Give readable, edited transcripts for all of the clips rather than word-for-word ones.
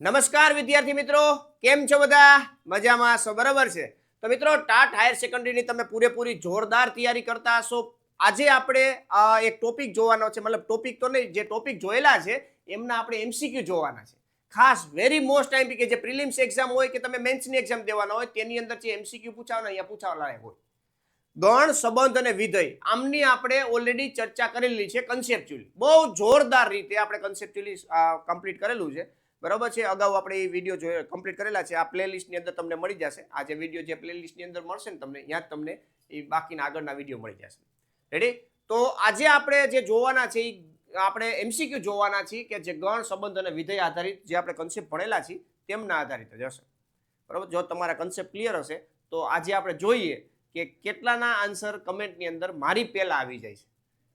નમસ્કાર વિદ્યાર્થી મિત્રો, કેમ છો બધા? મજામાં છો? બરાબર છે. તો મિત્રો, ટાટ હાયર સેકન્ડરીની તમે પૂરેપૂરી જોરદાર તૈયારી કરતા હશો. આજે આપણે એક ટોપિક જોવાનો છે, મતલબ ટોપિક તો નહીં, જે ટોપિક જોયેલા છે એમના આપણે એમસીક્યુ જોવાના છે. ખાસ વેરી મોસ્ટ ટાઈમ કે જે પ્રિલિમ્સ એક્ઝામ હોય કે તમે મેન્સની એક્ઝામ દેવાના હોય તેની અંદર જે એમસીક્યુ પૂછાવાના અહીંયા પૂછાવા લાયક હોય. ગણ, સંબંધ અને વિધેય આમની આપણે ઓલરેડી ચર્ચા કરેલી છે કન્સેપ્ચ્યુઅલી. બહુ જોરદાર રીતે આપણે કન્સેપ્ચ્યુઅલી કમ્પ્લીટ કરેલું છે. બરાબર છે. અગાઉ આપણે એ વિડીયો કમ્પ્લીટ કરેલા છે. આ પ્લેલિસ્ટની અંદર તમને મળી જશે. આ જે વિડીયો જે પ્લેલિસ્ટની અંદર મળશે ને તમને, ત્યાં જ તમને એ બાકીના આગળના વિડીયો મળી જશે. રેડી? તો આજે આપણે જે જોવાના છે એ આપણે એમસીક્યુ જોવાના છીએ કે જે ગણ, સંબંધ અને વિધેય આધારિત જે આપણે કન્સેપ્ટ ભણેલા છીએ તેમના આધારિત જ હશે. બરાબર? જો તમારા કન્સેપ્ટ ક્લિયર હશે તો આજે આપણે જોઈએ કે કેટલાના આન્સર કમેન્ટની અંદર મારી પહેલા આવી જાય છે.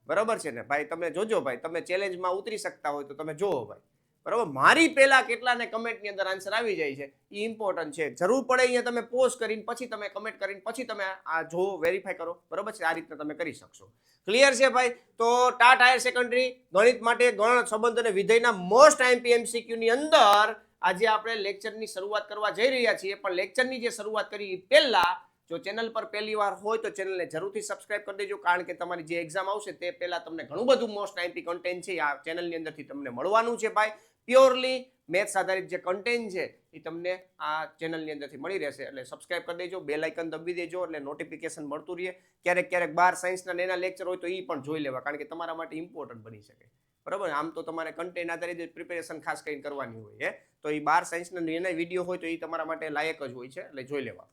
બરાબર છે ને ભાઈ? તમે જોજો ભાઈ, તમે ચેલેન્જમાં ઉતરી શકતા હોય તો તમે જોવો ભાઈ. બરાબર? મારી પહેલા કેટલાને કમેન્ટની અંદર આન્સર આવી જાય છે એ ઇમ્પોર્ટન્ટ છે. જરૂર પડે અહીંયા તમે પોઝ કરીને પછી તમે કમેન્ટ કરીને પછી તમે આ જો વેરીફાઈ કરો. બરાબર છે? આ રીતના તમે કરી શકશો. ક્લિયર છે ભાઈ? તો ટાટ હાયર સેકન્ડરી ગણિત માટે ગણ, સંબંધ અને વિધેયના મોસ્ટ આઈએમપી એમસીક્યુ ની અંદર આજે આપણે લેક્ચરની શરૂઆત કરવા જઈ રહ્યા છીએ. પણ લેક્ચરની જે શરૂઆત કરી પહેલા, જો ચેનલ પર પહેલી વાર હોય તો ચેનલને જરૂરથી સબસ્ક્રાઇબ કરી દેજો, કારણ કે તમારી જે એક્ઝામ આવશે તે પહેલા તમને ઘણું બધું મોસ્ટ આઈએમપી કન્ટેન્ટ છે આ ચેનલની અંદરથી તમને મળવાનું છે ભાઈ. પ્યોરલી મેથ્સ આધારિત જે કન્ટેન્ટ છે એ તમને આ ચેનલની અંદરથી મળી રહેશે. એટલે સબસ્ક્રાઇબ કરી દેજો, બેલ આઇકન દબાવી દેજો એટલે નોટિફિકેશન મળતું રહે. ક્યારેક બાર સાયન્સના એના લેક્ચર હોય તો એ પણ જોઈ લેવા, કારણ કે તમારા માટે ઇમ્પોર્ટન્ટ બની શકે. બરાબર? આમ તો તમારે કન્ટેન્ટ આધારિત પ્રિપેરેશન ખાસ કરીને કરવાની હોય તો એ બાર સાયન્સના એના વિડીયો હોય તો એ તમારા માટે લાયક જ હોય છે, એટલે જોઈ લેવા.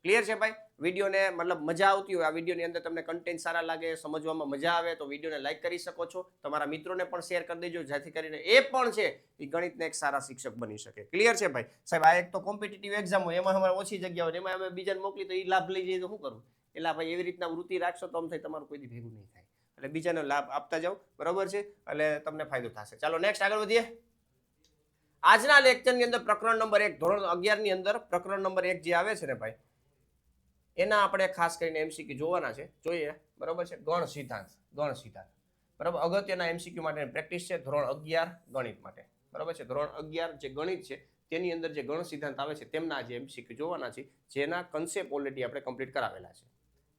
ક્લિયર છે ભાઈ? વિડીયોને મતલબ મજા આવતી હોય, આ વિડીયોની અંદર તમને કન્ટેન્ટ સારા લાગે, સમજવામાં મજા આવે તો વિડીયોને લાઈક કરી શકો છો. તમારા મિત્રોને પણ શેર કરી દેજો, જેથી કરીને એ પણ છે એ ગણિતના એક સારા શિક્ષક બની શકે. ક્લિયર છે ભાઈ? સાહેબ, આ એક તો કોમ્પિટિટિવ એક્ઝામ હોય, એમાં અમારે ઓછી જગ્યા હોય, એમાં અમે બીજાને મોકલી તો એ લાભ લઈ જઈએ તો શું કરવું? એટલે ભાઈ એવી રીતના વૃત્તિ રાખશો તો આમ થાય તમારું કોઈ દી ભેગું નહીં થાય. એટલે બીજાને લાભ આપતા જાઓ. બરાબર છે? એટલે તમને ફાયદો થશે. ચાલો નેક્સ્ટ આગળ વધીએ. આજના લેક્ચરની અંદર પ્રકરણ નંબર 1 ધોરણ 11 ની અંદર પ્રકરણ નંબર 1 જે આવે છે ને ભાઈ, એના આપણે ખાસ કરીને એમસીક્યુ જોવાના છે. જોઈએ. બરાબર છે? ગણ સિદ્ધાંત. બરાબર? અગત્યના એમસીક્યુ માટેની પ્રેક્ટિસ છે ધોરણ 11 ગણિત માટે. બરાબર છે? ધોરણ 11 જે ગણિત છે તેની અંદર જે ગણ સિદ્ધાંત આવે છે તેમના જે એમસીક્યુ જોવાના છે, જેના કન્સેપ્ટ ઓલરેડી આપણે કમ્પ્લીટ કરાવેલા છે.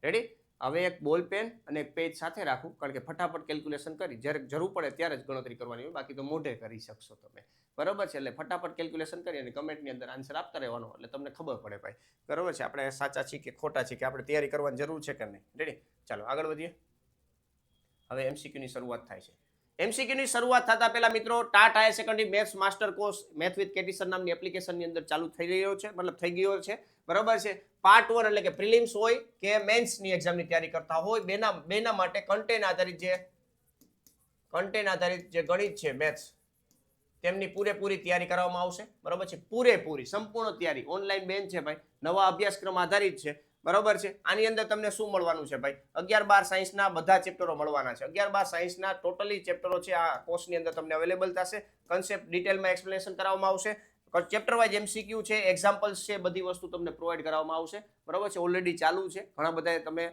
રેડી? હવે એક બોલ પેન અને એક પેજ સાથે રાખું, કારણ કે ફટાફટ કેલ્ક્યુલેશન કરી જ્યારે જરૂર પડે ત્યારે જ ગણતરી કરવાની હોય, બાકી તો મોઢે કરી શકશો તમે. બરાબર છે? એટલે ફટાફટ કેલ્ક્યુલેશન કરી અને કમેન્ટની અંદર આન્સર આપતા રહેવાનો, એટલે તમને ખબર પડે ભાઈ. બરાબર છે? આપણે સાચા છીએ કે ખોટા છીએ, કે આપણે તૈયારી કરવાની જરૂર છે કે નહીં. રેડી? ચાલો આગળ વધીએ. હવે એમસીક્યુની શરૂઆત થાય છે. એમસીક્યુની શરૂઆત થતા પહેલા મિત્રો, TAT higher secondary maths master course math with કેટીસર નામની એપ્લિકેશનની અંદર ચાલુ થઈ રહ્યો છે, મતલબ થઈ ગયો છે. બરાબર છે? પાર્ટ 1 એટલે કે પ્રિલિમ્સ હોય કે મેન્સની એક્ઝામની તૈયારી કરતા હોય, બેના માટે કન્ટેન્ટ આધારિત જે ગણિત છે, મેથ્સ, તેમની પૂરેપૂરી તૈયારી કરવામાં આવશે. બરાબર છે? પૂરેપૂરી સંપૂર્ણ તૈયારી ઓનલાઈન બેન્ચ છે ભાઈ, નવા અભ્યાસક્રમ આધારિત છે. બરાબર છે? આની અંદર તમને શું મળવાનું છે ભાઈ? 11-12 સાયન્સના બધા ચેપ્ટરો મળવાના છે. 11-12 સાયન્સના ટોટલી ચેપ્ટરો છે આ કોર્સની અંદર તમને અવેલેબલ થશે. કન્સેપ્ટ ડિટેલમાં એક્સપ્લેનેશન કરવામાં આવશે. ચેપ્ટર વાઇઝ એમસીક્યુ છે, એક્ઝામ્પલ્સ છે, બધી વસ્તુ તમને પ્રોવાઈડ કરવામાં આવશે. બરાબર છે? ઓલરેડી ચાલુ છે. ઘણા બધા તમે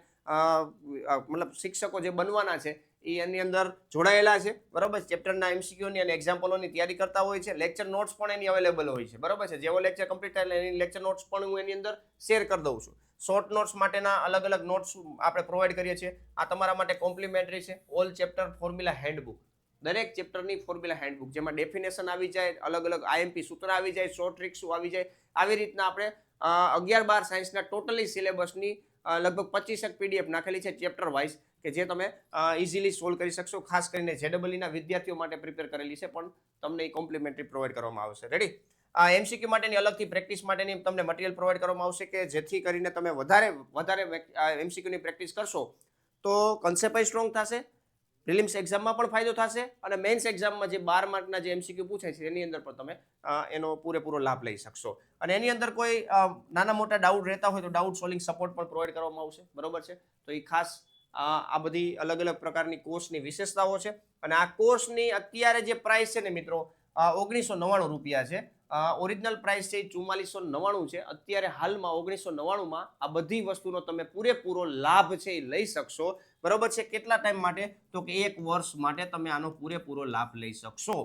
મતલબ શિક્ષકો જે બનવાના છે એ એની અંદર જોડાયેલા છે. બરાબર? ચેપ્ટરના એમસીક્યુની અને એક્ઝામ્પલોની તૈયારી કરતા હોય છે. લેક્ચર નોટ્સ પણ એની અવેલેબલ હોય છે. બરાબર છે? જેવો લેક્ચર કમ્પ્લીટ થાય એની લેક્ચર નોટ્સ પણ હું એની અંદર શેર કરી દઉં છું. શોર્ટ નોટ્સ માટેના અલગ નોટ્સ આપણે પ્રોવાઈડ કરીએ છીએ. આ તમારા માટે કોમ્પ્લિમેન્ટરી છે. ઓલ ચેપ્ટર ફોર્મ્યુલા હેન્ડબુક, દરેક ચેપ્ટરની ફોર્મ્યુલા હેન્ડબુક, જેમાં ડેફિનેશન આવી જાય, અલગ આઈએમપી સૂત્ર આવી જાય, શોર્ટ ટ્રિક્સ આવી જાય. આવી રીતના આપણે 11-12 સાયન્સના ટોટલી સિલેબસની લગભગ 25 પીડીએફ નાખેલી છે ચેપ્ટર વાઇઝ, કે જે તમે ઇઝીલી સોલ્વ કરી શકશો. ખાસ કરીને જેડબલઈના વિદ્યાર્થીઓ માટે પ્રિપેર કરેલી છે, પણ તમને એ કોમ્પ્લિમેન્ટરી પ્રોવાઈડ કરવામાં આવશે. રેડી? એમસીક્યુ માટેની અલગથી પ્રેક્ટિસ માટેની તમને મટીરિયલ પ્રોવાઈડ કરવામાં આવશે, કે જેથી કરીને તમે વધારે એમસીક્યુની પ્રેક્ટિસ કરશો તો કન્સેપ્ટ સ્ટ્રોંગ થશે, પ્રિલિમ્સ એક્ઝામમાં પણ ફાયદો થશે, અને મેન્સ એક્ઝામમાં જે 12 માર્કના જે એમસીક્યુ પૂછાય છે એની અંદર પણ તમે એનો પૂરેપૂરો લાભ લઈ શકશો. અને એની અંદર કોઈ નાના મોટા ડાઉટ રહેતા હોય તો ડાઉટ સોલ્વિંગ સપોર્ટ પણ પ્રોવાઈડ કરવામાં આવશે. બરોબર છે? તો એ ખાસ આ બધી અલગ પ્રકારની કોર્સની વિશેષતાઓ છે. અને આ કોર્સની અત્યારે જે પ્રાઇસ છે ને મિત્રો, 1999 રૂપિયા છે. ઓરિજિનલ પ્રાઇસ છે 4499 છે. અત્યારે હાલમાં 1999માં આ બધી વસ્તુનો તમે પૂરેપૂરો લાભ છે એ લઈ શકશો. બરોબર છે? કેટલા ટાઈમ માટે? તો કે 1 વર્ષ માટે તમે આનો પૂરેપૂરો લાભ લઈ શકશો.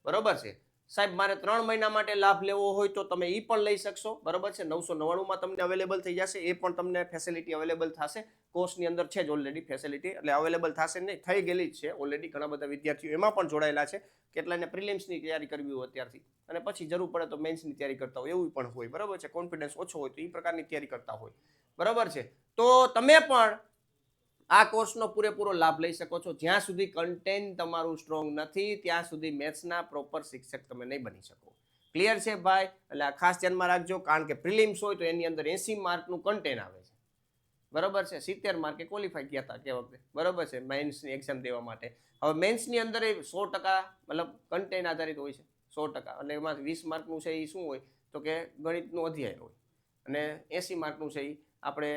બરોબર છે? સાહેબ મારે 3 મહિના માટે લાભ લેવો હોય તો તમે એ પણ લઈ શકશો, બરોબર છે. 999 તમને અવેલેબલ થઈ જશે, એ પણ તમને ફેસિલિટી અવેલેબલ થશે. કોર્સની અંદર છે જ ઓલરેડી ફેસિલિટી, એટલે અવેલેબલ થશે નહીં, થઈ ગયેલી જ છે ઓલરેડી. ઘણા બધા વિદ્યાર્થીઓ એમાં પણ જોડાયેલા છે. કેટલાને પ્રિલિમ્સની તૈયારી કરવી હોય અત્યારથી, અને પછી જરૂર પડે તો મેન્સની તૈયારી કરતા હોય, એવું પણ હોય, બરોબર છે. કોન્ફિડન્સ ઓછો હોય તો એ પ્રકારની તૈયારી કરતા હોય, બરોબર છે. તો તમે પણ આ કોર્સનો પૂરેપૂરો લાભ લઈ શકો છો. જ્યાં સુધી કન્ટેન્ટ તમારું સ્ટ્રોંગ નથી ત્યાં સુધી મેથ્સના પ્રોપર શિક્ષક તમે નહીં બની શકો. ક્લિયર છે ભાઈ? એટલે આ ખાસ ધ્યાનમાં રાખજો, કારણ કે પ્રિલિમ્સ હોય તો એની અંદર 80 માર્કનું કન્ટેન્ટ આવે છે, બરોબર છે. 70 માર્કે ક્વોલિફાઈ ગયા હતા કે વખતે, બરોબર છે, મેન્સની એક્ઝામ દેવા માટે. હવે મેન્સની અંદર 100% મતલબ કન્ટેન્ટ આધારિત હોય છે, 100%, અને એમાં 20 માર્કનું છે એ શું હોય તો કે ગણિતનું અધ્યાય હોય, અને 80 માર્કનું છે એ આપણે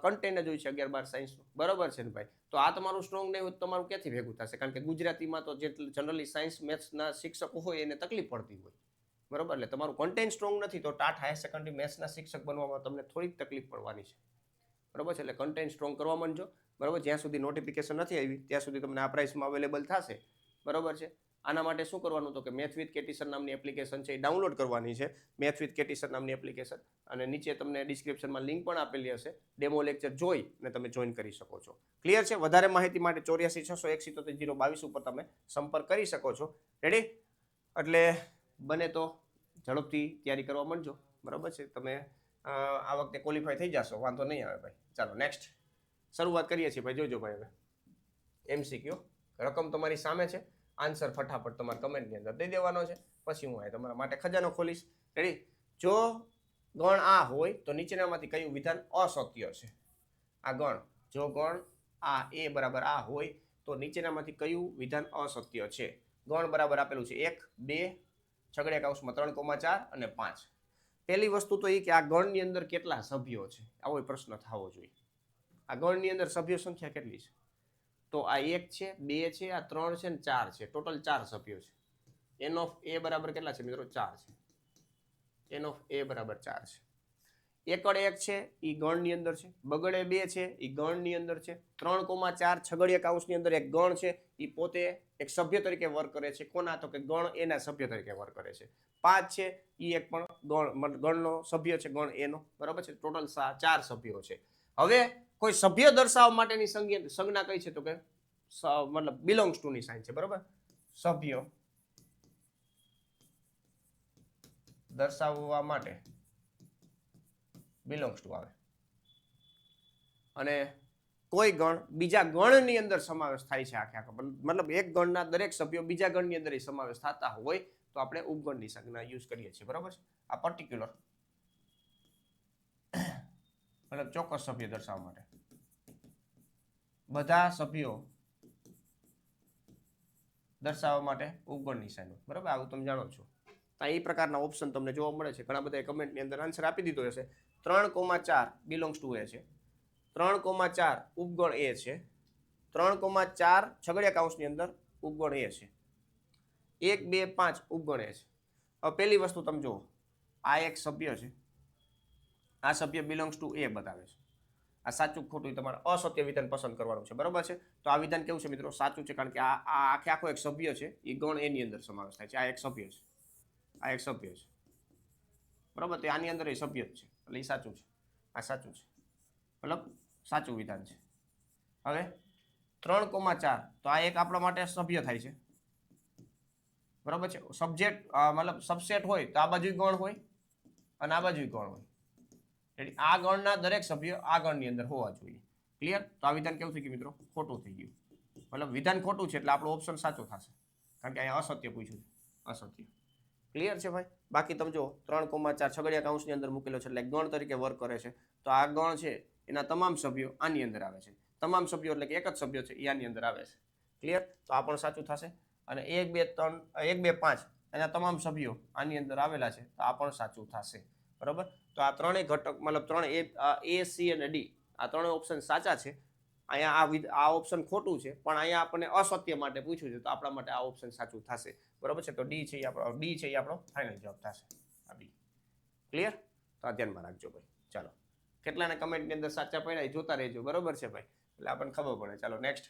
કન્ટેન્ટ જ હોય છે 11-12 સાયન્સનું, બરોબર છે ને ભાઈ? તો આ તમારું સ્ટ્રોંગ નહીં હોય તો તમારું ક્યાંથી ભેગું થશે? કારણ કે ગુજરાતીમાં તો જે જનરલી સાયન્સ મેથ્સના શિક્ષકો હોય એને તકલીફ પડતી હોય, બરોબર. એટલે તમારું કન્ટેન્ટ સ્ટ્રોંગ નથી તો ટાટ હાયર સેકન્ડરી મેથ્સના શિક્ષક બનવામાં તમને થોડીક તકલીફ પડવાની છે, બરોબર છે. એટલે કન્ટેન્ટ સ્ટ્રોંગ કરવા માંડજો, બરોબર. જ્યાં સુધી નોટિફિકેશન નથી આવી ત્યાં સુધી તમને આ પ્રાઇસમાં અવેલેબલ થશે, બરોબર છે. આના માટે શું કરવાનું તો કે મેથ વિથ કેટીસર નામની એપ્લિકેશન છે એ ડાઉનલોડ કરવાની છે, મેથ વિથ કેટીસર નામની એપ્લિકેશન. અને નીચે તમને ડિસ્ક્રિપ્શનમાં લિંક પણ આપેલી હશે, ડેમો લેક્ચર જોઈ અને તમે જોઈન કરી શકો છો. ક્લિયર છે? વધારે માહિતી માટે 84 601 77 022 ઉપર તમે સંપર્ક કરી શકો છો. રેડી? એટલે બને તો ઝડપથી તૈયારી કરવા માંડજો, બરોબર છે. તમે આ વખતે ક્વોલિફાય થઈ જશો, વાંધો નહીં આવે ભાઈ. ચાલો નેક્સ્ટ શરૂઆત કરીએ છીએ ભાઈ. જોજો ભાઈ, હવે MCQ રકમ તમારી સામે છે, આન્સર ફટાફટ તમારા કમેન્ટની અંદર દઈ દેવાનો છે. પછી હું આ તમારા માટે ખજાનો ખોલીશ. રેડી? જો ગણ આ હોય તો નીચેનામાંથી કયું વિધાન અસત્ય છે? આ ગણ, જો ગણ આ એ બરાબર આ હોય તો નીચેનામાંથી કયું વિધાન અસત્ય છે? ગણ બરાબર આપેલું છે 1, 2, છગડીયા કૌંસમાં 3,4 અને 5. પહેલી વસ્તુ તો એ કે આ ગણની અંદર કેટલા સભ્યો છે, આવો પ્રશ્ન થવો જોઈએ. આ ગણની અંદર સભ્યો સંખ્યા કેટલી છે? તો આ 1 છે, 2 છે, આ 3 છે ને 4 છે. ટોટલ 4 સભ્યો છે. એન ઓફ એ બરાબર કેટલા છે મિત્રો? 4 છે. એન ઓફ એ બરાબર 4 છે. એકડ 1 છે એ ગણની અંદર છે, બગડે 2 છે એ ગણની અંદર છે, 3,4 છગડીયા કૌંસની અંદર એક ગણ છે એ પોતે એક સભ્ય તરીકે વર્ક કરે છે. કોના? તો કે ગણ એના સભ્ય તરીકે વર્ક કરે છે. 5 છે એ એક પણ ગણનો સભ્ય છે, ગણ એનો, બરાબર છે. ટોટલ 4 સભ્યો છે. હવે કોઈ સભ્ય દર્શાવવા માટેની સંજ્ઞા કઈ છે તો કે મતલબ બિલોંગ્સ ટુ ની સાઇન છે, બરાબર. સભ્ય દર્શાવવા માટે બિલોંગ્સ ટુ આવે. અને કોઈ ગણ બીજા ગણની અંદર સમાવેશ થાય છે આખા, મતલબ એક ગણના દરેક સભ્યો બીજા ગણની અંદર સમાવેશ થતા હોય તો આપણે ઉપગણની સંજ્ઞા યુઝ કરીએ છીએ, બરાબર છે. આ પર્ટિક્યુલર મતલબ ચોક્કસ સભ્ય દર્શાવવા માટે બધા સભ્યો દર્શાવવા માટે ઉપગણની સાઇન, બરાબર. આવું તમે જાણો છો. એ પ્રકારના ઓપ્શન તમને જોવા મળે છે. ઘણા બધા કમેન્ટની અંદર આન્સર આપી દીધો હશે. 3,4 બિલોંગ્સ ટુ એ છે, 3,4 ઉપગણ એ છે, 3,4 છગડીયા કૌંસની અંદર ઉપગણ એ છે, 1, 2, 5 ઉપગણ એ છે. હવે પહેલી વસ્તુ તમે જુઓ, આ એક સભ્ય છે, આ સભ્ય બિલોંગ્સ ટુ એ બતાવે છે. આ સાચું ખોટું તમારે અસત્ય વિધાન પસંદ કરવાનું છે, બરાબર છે. તો આ વિધાન કેવું છે મિત્રો? સાચું છે, કારણ કે આ આખે આખો એક સભ્ય છે એ ગણ એની અંદર સમાવેશ થાય છે. આ એક સભ્ય છે, આ એક સભ્ય છે, બરાબર. તો આની અંદર એ સભ્ય જ છે, એટલે એ સાચું છે. આ સાચું છે, મતલબ સાચું વિધાન છે. હવે 3,4 તો આ એક આપણા માટે સભ્ય થાય છે, બરાબર છે. સબ્જેક્ટ મતલબ સબસેટ હોય તો આ બાજુ ગણ હોય અને આ બાજુ ગણ હોય. એટલે આ ગણના દરેક સભ્ય આ ગણની અંદર હોવા જોઈએ. ક્લિયર? તો આ વિધાન કેવું થઈ ગયું મિત્રો? ખોટું થઈ ગયું. મતલબ વિધાન ખોટું છે એટલે આપણો ઓપ્શન સાચો થશે, કારણ કે અહીંયા અસત્ય પૂછ્યું છે, અસત્ય. ક્લિયર છે ભાઈ? બાકી તમે જો 3,4 છગડીયા કૌંસની અંદર મૂકેલો છે એટલે ગણ તરીકે વર્ક કરે છે. તો આ ગણ છે એના તમામ સભ્યો આની અંદર આવે છે. તમામ સભ્યો એટલે કે એક જ સભ્ય છે એ આની અંદર આવે છે. ક્લિયર? તો આ પણ સાચું થશે. અને 1, 2, 3, 1, 2, 5 એના તમામ સભ્યો આની અંદર આવેલા છે, તો આ પણ સાચું થશે, બરાબર. તો આ ત્રણેય ઘટક મતલબ 3 A, C અને D આ ત્રણેય ઓપ્શન સાચા છે. અહીંયા આ ઓપ્શન ખોટું છે, પણ અહીંયા આપણને અસત્ય માટે પૂછ્યું છે તો આપણા માટે આ ઓપ્શન સાચું થશે, બરાબર છે. તો ડી છે એ આપણો ફાઇનલ જવાબ થશે, આ બી. ક્લિયર? તો આ ધ્યાનમાં રાખજો ભાઈ. ચાલો, કેટલાને કમેન્ટની અંદર સાચા પડ્યા એ જોતા રહેજો, બરાબર છે ભાઈ, એટલે આપણને ખબર પડે. ચાલો નેક્સ્ટ.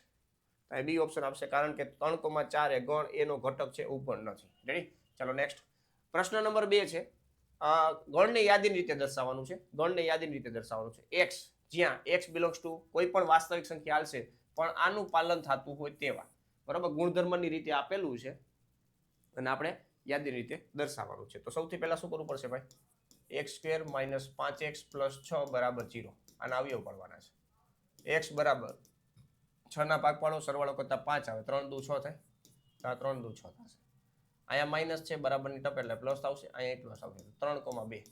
બી ઓપ્શન આપશે, કારણ કે 3,4 એ ગણ એનો ઘટક છે, ઉપગણ નથી. રેડી? ચાલો નેક્સ્ટ. પ્રશ્ન નંબર 2 છે, ગણને યાદીની રીતે દર્શાવવાનું છે. ગણને યાદીની રીતે દર્શાવવાનું છે. x જ્યાં x બિલોંગ્સ ટુ કોઈ પણ વાસ્તવિક સંખ્યા હાલશે પણ આનું પાલન થતું હોય તેવા, બરાબર, ગુણધર્મની રીતે આપેલું છે અને આપણે યાદીની રીતે દર્શાવવાનું છે. તો સૌથી પહેલા શું કરવું પડશે ભાઈ? x² - 5x + 6 બરાબર 0. આના અવયવ પાડવાના છે. x બરાબર 6 ના ભાગ પાડો, સરવાળો કરતા 5 આવે, 3 દુ 6 થાય, તો આ 3 દુ 6 થશે. અહીંયા માઇનસ છે, બરાબરની ટપ એટલે પ્લસ આવશે, અહીંયા પ્લસ આવશે, 3,2.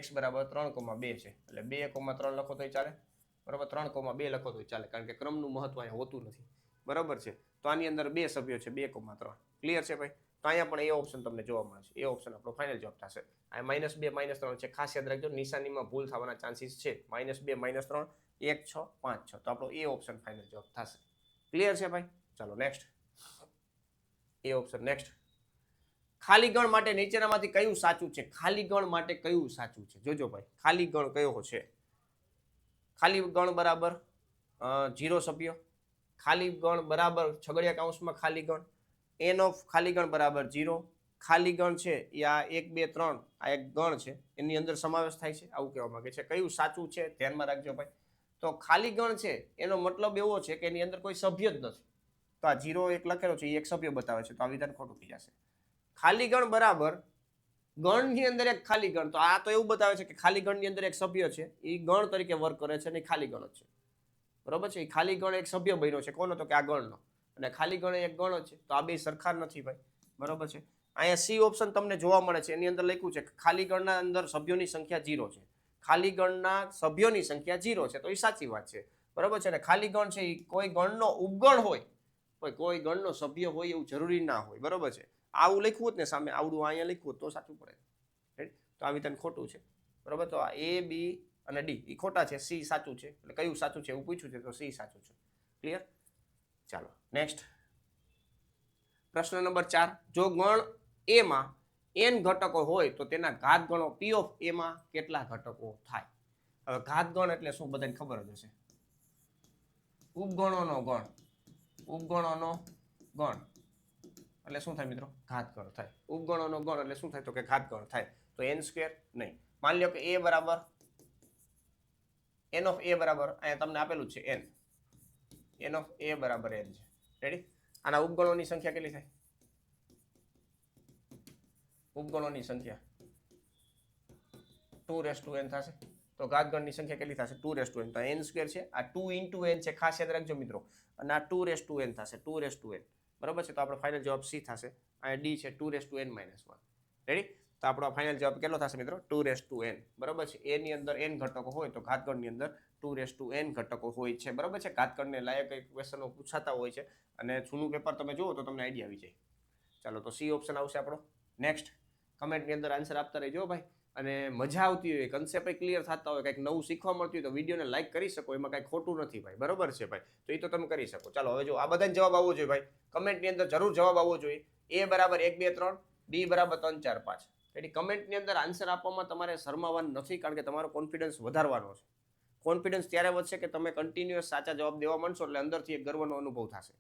x બરાબર 3,2 છે એટલે 2,3 લખો તોય ચાલે, બરાબર, 3,2 લખો તોય ચાલે, કારણ કે ક્રમનું મહત્વ અહીંયા હોતું નથી, બરાબર છે. તો આની અંદર બે સભ્યો છે, 2,3. ક્લિયર છે ભાઈ? તો અહીંયા પણ એ ઓપ્શન તમને જોવા મળે છે. એ ઓપ્શન આપણો ફાઇનલ જવાબ થશે. આ -2 -3 છે, ખાસ યાદ રાખજો, નિશાનીમાં ભૂલ થવાના ચાન્સીસ છે. -2 -3 1 6 5 6, તો આપણો એ ઓપ્શન ફાઇનલ જવાબ થશે. ક્લિયર છે ભાઈ? ચાલો નેક્સ્ટ. એ ઓપ્શન નેક્સ્ટ. ખાલી ગણ માટે નીચેનામાંથી કયું સાચું છે? ખાલી ગણ માટે કયું સાચું છે? જોજો ભાઈ, ખાલી ગણ કયો છે? ખાલી ગણ બરાબર 0 સભ્યો, ખાલી ગણ બરાબર છગડિયા કૌંસમાં ખાલી ગણ, n ઓફ ખાલી ગણ બરાબર 0. ખાલી ગણ છે એ આ 1 2 3 આ એક ગણ છે, એની અંદર સમાવેશ થાય છે, આવું કહેવા માંગે છે. કયું સાચું છે ધ્યાનમાં રાખજો ભાઈ. તો ખાલી ગણ છે એનો મતલબ એવો છે કે એની અંદર કોઈ સભ્ય જ નથી. તો આ 0 એક લખેલો છે એ એક સભ્ય બતાવે છે, તો આ વિધાન ખોટું થઈ જશે. ખાલી ગણ બરાબર ગણની અંદર એક ખાલી ગણ, તો આ તો એવું બતાવે છે કે ખાલી ગણની અંદર એક સભ્ય છે, એ ગણ તરીકે વર્ક કરે છે અને ખાલી ગણ જ છે, બરોબર છે. એ ખાલી ગણ એક સભ્ય બન્યો છે, કોનો? તો કે આ ગણનો, અને ખાલી ગણ એક ગણ છે, તો આ બે સરખા નથી ભાઈ, બરોબર છે. અહીંયા સી ઓપ્શન તમને જોવા મળે છે, એની અંદર લખ્યું છે ખાલી ગણના અંદર સભ્યોની સંખ્યા 0 છે. ખાલી ગણના સભ્યોની સંખ્યા 0 છે, તો એ સાચી વાત છે, બરોબર છે. અને ખાલી ગણ છે એ કોઈ ગણનો ઉપગણ હોય, કોઈ ગણનો સભ્ય હોય એવું જરૂરી ના હોય, બરોબર છે. આવું લખ્યું હોત ને સામે, આવડું અહીંયા લખ્યું હોત તો સાચું પડે. તો આ વિધાન ખોટું છે, બરોબર. તો આ A B અને D એ ખોટા છે, સી સાચું છે. એટલે કયું સાચું છે એવું પૂછ્યું છે, તો સી સાચું છે. ક્લિયર? ચાલો નેક્સ્ટ. પ્રશ્ન નંબર 4. જો ગણ A માં n ઘટકો હોય તો તેના ઘાત ગણો P ઓફ A માં કેટલા ઘટકો થાય? હવે ઘાત ગણ એટલે શું બધાને ખબર જ હશે. ઉપગણોનો ગણ, ઉપગણોનો ગણ એટલે શું થાય મિત્રો? ઘાત ગણ થાય. ઉપગણોનો ગણ એટલે શું થાય? તો કે ઘાત ગણ થાય. તો n² નહીં. માની લો કે A બરાબર n ઓફ A બરાબર અહીંયા તમને આપેલું છે n, n ઓફ A બરાબર n છે. રેડી? આના ઉપગણોની સંખ્યા કેટલી થાય? ઉપગણોની સંખ્યા 2n થશે. તો ઘાતગણની સંખ્યા કેટલી થશે? 2n. તો n² છે, આ 2 * n છે, ખાસ યાદ રાખજો મિત્રો. અને આ 2n થશે, 2n, બરાબર છે. તો આપણો ફાઇનલ જવાબ સી થશે. અહીંયા ડી છે 2n - 1. રેડી? તો આપણો ફાઇનલ જવાબ કેટલો થશે મિત્રો? 2n, બરાબર છે. એ ની અંદર n ઘટકો હોય તો ઘાતગણની અંદર 2n ઘટકો હોય છે, બરાબર છે. ઘાતગણને લાયક એક ક્વેશ્ચનો પૂછાતા હોય છે, અને જૂનું પેપર તમે જુઓ તો તમને આઈડિયા આવી જાય. ચાલો, તો સી ઓપ્શન આવશે આપણો. નેક્સ્ટ. કમેન્ટની અંદર આન્સર આપતા રહેજો ભાઈ. અને મજા આવતી હોય, કન્સેપ્ટ ક્લિયર થતા હોય, કંઈક નવું શીખવા મળતું હોય તો વિડીયોને લાઈક કરી શકો, એમાં કંઈ ખોટું નથી ભાઈ, બરોબર છે ભાઈ. તો એ તો તમે કરી શકો. ચાલો હવે જો આ બધાને જવાબ આવવો જોઈએ ભાઈ, કમેન્ટની અંદર જરૂર જવાબ આવવો જોઈએ. A બરાબર 1 2 3, B બરાબર 3 4 5. એટલે કમેન્ટની અંદર આન્સર આપવામાં તમારે શરમાવાનું નથી, કારણ કે તમારો કોન્ફિડન્સ વધારવાનો છે. કોન્ફિડન્સ ત્યારે વધશે કે તમે કન્ટિન્યુઅસ સાચા જવાબ દેવા માંડશો, એટલે અંદરથી એક ગર્વનો અનુભવ થશે.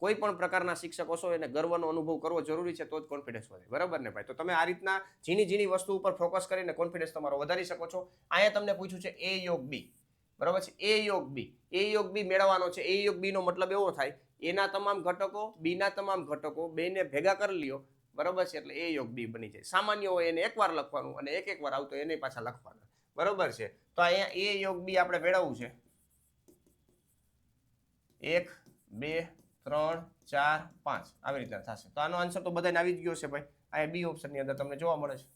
કોઈ પણ પ્રકારના શિક્ષકો છો એને ગર્વનો અનુભવ કરવો જરૂરી છે, તો જ કોન્ફિડન્સ વધે, બરાબર ને ભાઈ? તો તમે આ રીતના ઝીણી વસ્તુ ઉપર ફોકસ કરીને કોન્ફિડન્સ તમારો વધારી શકો છો. અહીંયા તમને પૂછ્યું છે A યોગ B, બરાબર છે. A યોગ B મેળવવાનો છે. A યોગ B નો મતલબ એવો થાય, એના તમામ ઘટકો, B ના તમામ ઘટકો, બેને ભેગા કરી લ્યો, બરાબર છે. એટલે A યોગ B બની જાય. સામાન્ય હોય એને એકવાર લખવાનું, અને એક વાર આવતો એને પાછા લખવાના, બરાબર છે. તો અહીંયા A યોગ B આપણે મેળવવું છે. 1 2 3 4 5 આવી રીતના થશે. તો આનો આન્સર તો બધાને આવી જ ગયો છે ભાઈ. આ બી ઓપ્શનની અંદર તમને જોવા મળે છે.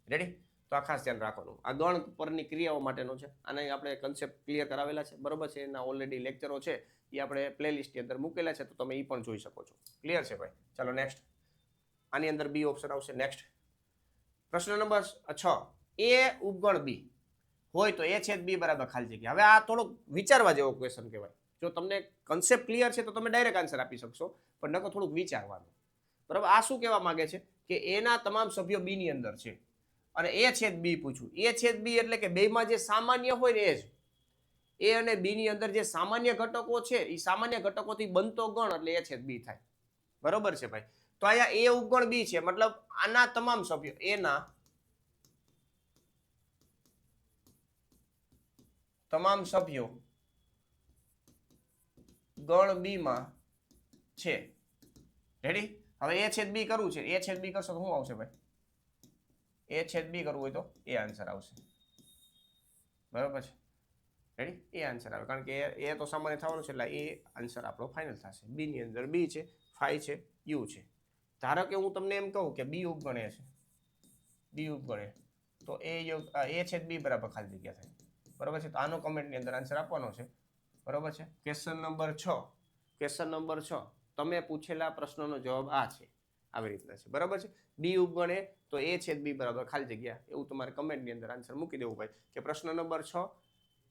રેડી? તો આ ખાસ ધ્યાન રાખવાનું. આ ગણ પરની ક્રિયાઓ માટેનો છે. આને આપણે કન્સેપ્ટ ક્લિયર કરાવેલા છે, બરોબર છે. એના ઓલરેડી લેક્ચરો છે, એ આપણે પ્લેલિસ્ટની અંદર મૂકેલા છે, તો તમે એ પણ જોઈ શકો છો. ક્લિયર છે ભાઈ? ચાલો નેક્સ્ટ. આની અંદર બી ઓપ્શન આવશે. નેક્સ્ટ પ્રશ્ન નંબર 6. A ઉપગણ B હોય તો A/B બરાબર ખાલી જગ્યા. હવે આ થોડોક વિચારવા જેવો ક્વેશ્ચન કહેવાય. જો તમને કન્સેપ્ટ ક્લિયર છે તો તમે ડાયરેક્ટ આન્સર આપી શકશો, પણ નકર થોડુંક વિચારવાનું, બરાબર. આ શું કહેવા માંગે છે કે એના તમામ સભ્યો B ની અંદર છે, અને A/B પૂછ્યું. A/B એટલે કે બેમાં જે સામાન્ય હોય ને એ જ. A અને B ની અંદર જે સામાન્ય ઘટકો છે, એ સામાન્ય ઘટકોથી બનતો ગણ એટલે A/B થાય, બરોબર છે ભાઈ. તો અહીંયા એ ઉપગણ બી છે, મતલબ આના તમામ સભ્યો, એના તમામ સભ્યો ગણ બી માં છે. રેડી? હવે એ છેદ બી કરવું છે, એ છેદ બી કરશો તો શું આવશે ભાઈ? એ છેદ બી કરવું હોય તો એ આન્સર આવશે. બરાબર છે? રેડી? એ આન્સર આવે, કારણ કે એ તો સામાન્ય થવાનું છે, એટલે એ આન્સર આપણો ફાઇનલ થશે. બી ની અંદર બી છે, ફાઈ છે, યુ છે. ધારો કે હું તમને એમ કહું કે બી ઉપગણે છે, બી ઉપગણે, તો એ છેદ બી બરાબર ખાલી જગ્યા થાય. બરાબર છે? તો આનો કમેન્ટની અંદર આન્સર આપવાનો છે. બરાબર છે? ક્વેશ્ચન નંબર 6, ક્વેશ્ચન નંબર 6, તમે પૂછેલા પ્રશ્નનો જવાબ આ છે, આવી રીતના છે. બરાબર છે? બી ઉપગણે તો એ છેદ બી બરાબર ખાલી જગ્યા, એવું તમારે કમેન્ટની અંદર આન્સર મૂકી દેવું ભાઈ, કે પ્રશ્ન નંબર 6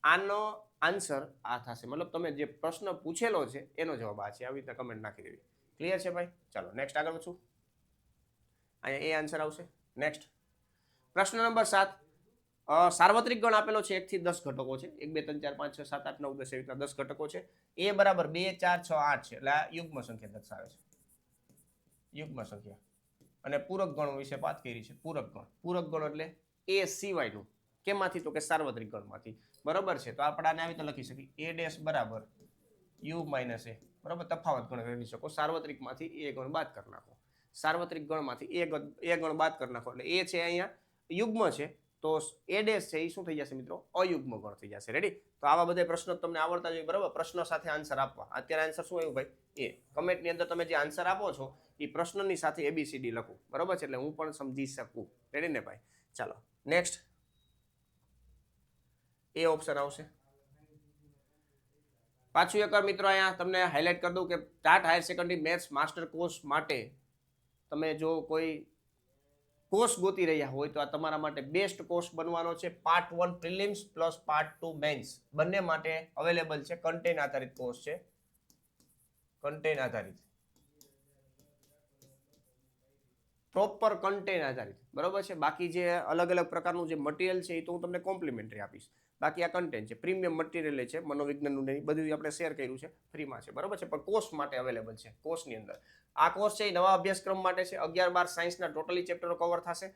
આનો આન્સર આ થશે, મતલબ તમે જે પ્રશ્ન પૂછેલો છે એનો જવાબ આ છે, આવી રીતના કમેન્ટ નાખી દેવી. ક્લિયર છે ભાઈ? ચાલો નેક્સ્ટ આગળ વધશું. અહીંયા એ આન્સર આવશે. નેક્સ્ટ પ્રશ્ન નંબર 7, સાર્વત્રિક ગણ આપેલો છે, 1 થી 10 ઘટકો છે, 1 2 3 4 5 6 7 8 9 10 એવી રીતના 10 ઘટકો છે. એ બરાબર 2 4 6 8 છે, એટલે આ યુગ્મ સંખ્યા દર્શાવે છે, યુગ્મ સંખ્યા. અને પૂરક ગણ વિશે વાત કરી છે. પૂરક ગણ, પૂરક ગણ એટલે એ સિવાયનું, કેમાંથી? તો કે સાર્વત્રિક ગણમાંથી. બરાબર છે? તો આપણે આને આવી રીતે લખી શકીએ, એ ડેશ બરાબર યુ માઇનસ એ. બરાબર? તફાવત ગણ કરી શકો, સાર્વત્રિકમાંથી એ ગણ બાદ કરી નાખો, સાર્વત્રિક ગણમાંથી એ ગણ બાદ કરી નાખો, એટલે એ છે અહીંયા યુગ્મ છે, તો એ ડેશ છે એ શું થઈ જશે મિત્રો? અયુગ્મ ગણ થઈ જશે. રેડી? તો આવા બધા પ્રશ્નો તમને આવડતા જોઈએ. બરાબર? પ્રશ્નો સાથે આન્સર આપવા. અત્યારે આન્સર શું આવ્યું ભાઈ? એ. કમેન્ટની અંદર તમે જે આન્સર આપો છો એ પ્રશ્નની સાથે ABCD લખો. બરાબર છે? એટલે હું પણ સમજી શકું. રેડી ને ભાઈ? ચાલો નેક્સ્ટ એ ઓપ્શન આવશે. પાછું એકવાર મિત્રો અહીંયા તમને હાઇલાઇટ કરી દઉં કે TAT higher secondary maths master course માટે તમે જો કોઈ કોર્સ ગોતી રહ્યા હોય તો આ તમારા માટે બેસ્ટ કોર્સ બનવાનો છે. Part 1 prelims plus part 2 mains બંને માટે અવેલેબલ છે. કન્ટેન્ટ આધારિત કોર્સ છે, કન્ટેન્ટ આધારિત, પ્રોપર કન્ટેન્ટ આધારિત. બરોબર છે? બાકી જે અલગ અલગ પ્રકારનું જે મટીરિયલ છે એ તો હું તમને કોમ્પ્લિમેન્ટરી આપીશ. બાકી આ કન્ટેન્ટ છે, પ્રીમિયમ મટીરિયલ છે, મનોવિજ્ઞાનનું નહીં બધું આપણે શેર કર્યું છે, ફ્રીમાં છે. બરોબર છે? પણ કોર્સ માટે અવેલેબલ છે. કોર્સની અંદર આ કોર્સ છે એ નવા અભ્યાસક્રમ માટે છે. 11-12 સાયન્સના ટોટલી ચેપ્ટરો કવર થશે.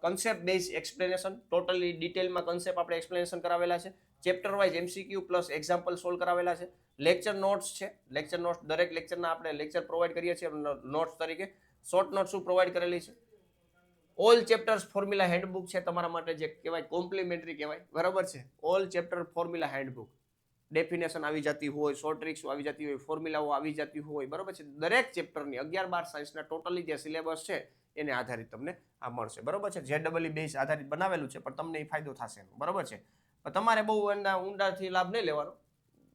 કન્સેપ્ટ બેઝ એક્સપ્લેનેશન, ટોટલી ડિટેલમાં કન્સેપ્ટ આપણે એક્સપ્લેનેશન કરાવેલા છે. Chapter wise MCQ plus example solve કરાવેલા છે. લેક્ચર નોટ્સ છે, લેક્ચર નોટ્સ દરેક લેક્ચરના આપણે લેક્ચર પ્રોવાઈડ કરીએ છીએ નોટ્સ તરીકે. શોર્ટ નોટ્સ પ્રોવાઈડ કરેલી છે. ઓલ ચેપ્ટર્સ ફોર્મ્યુલા હેન્ડબુક છે તમારા માટે, જે કહેવાય કોમ્પ્લિમેન્ટરી કહેવાય. બરાબર છે? All chapter formula handbook, definition આવી જતી હોય, શોર્ટ ટ્રિક્સ આવી જતી હોય, ફોર્મ્યુલાઓ આવી જતી હોય. બરાબર છે? દરેક ચેપ્ટરની 11-12 સાયન્સના ટોટલી જે સિલેબસ છે એને આધારિત તમને આ મળશે. બરાબર છે? JEE બેઝ આધારિત બનાવેલું છે, પણ તમને એ ફાયદો થશે એનો. બરાબર છે? તમારે બહુ એના ઊંડાથી લાભ નહીં લેવાનો.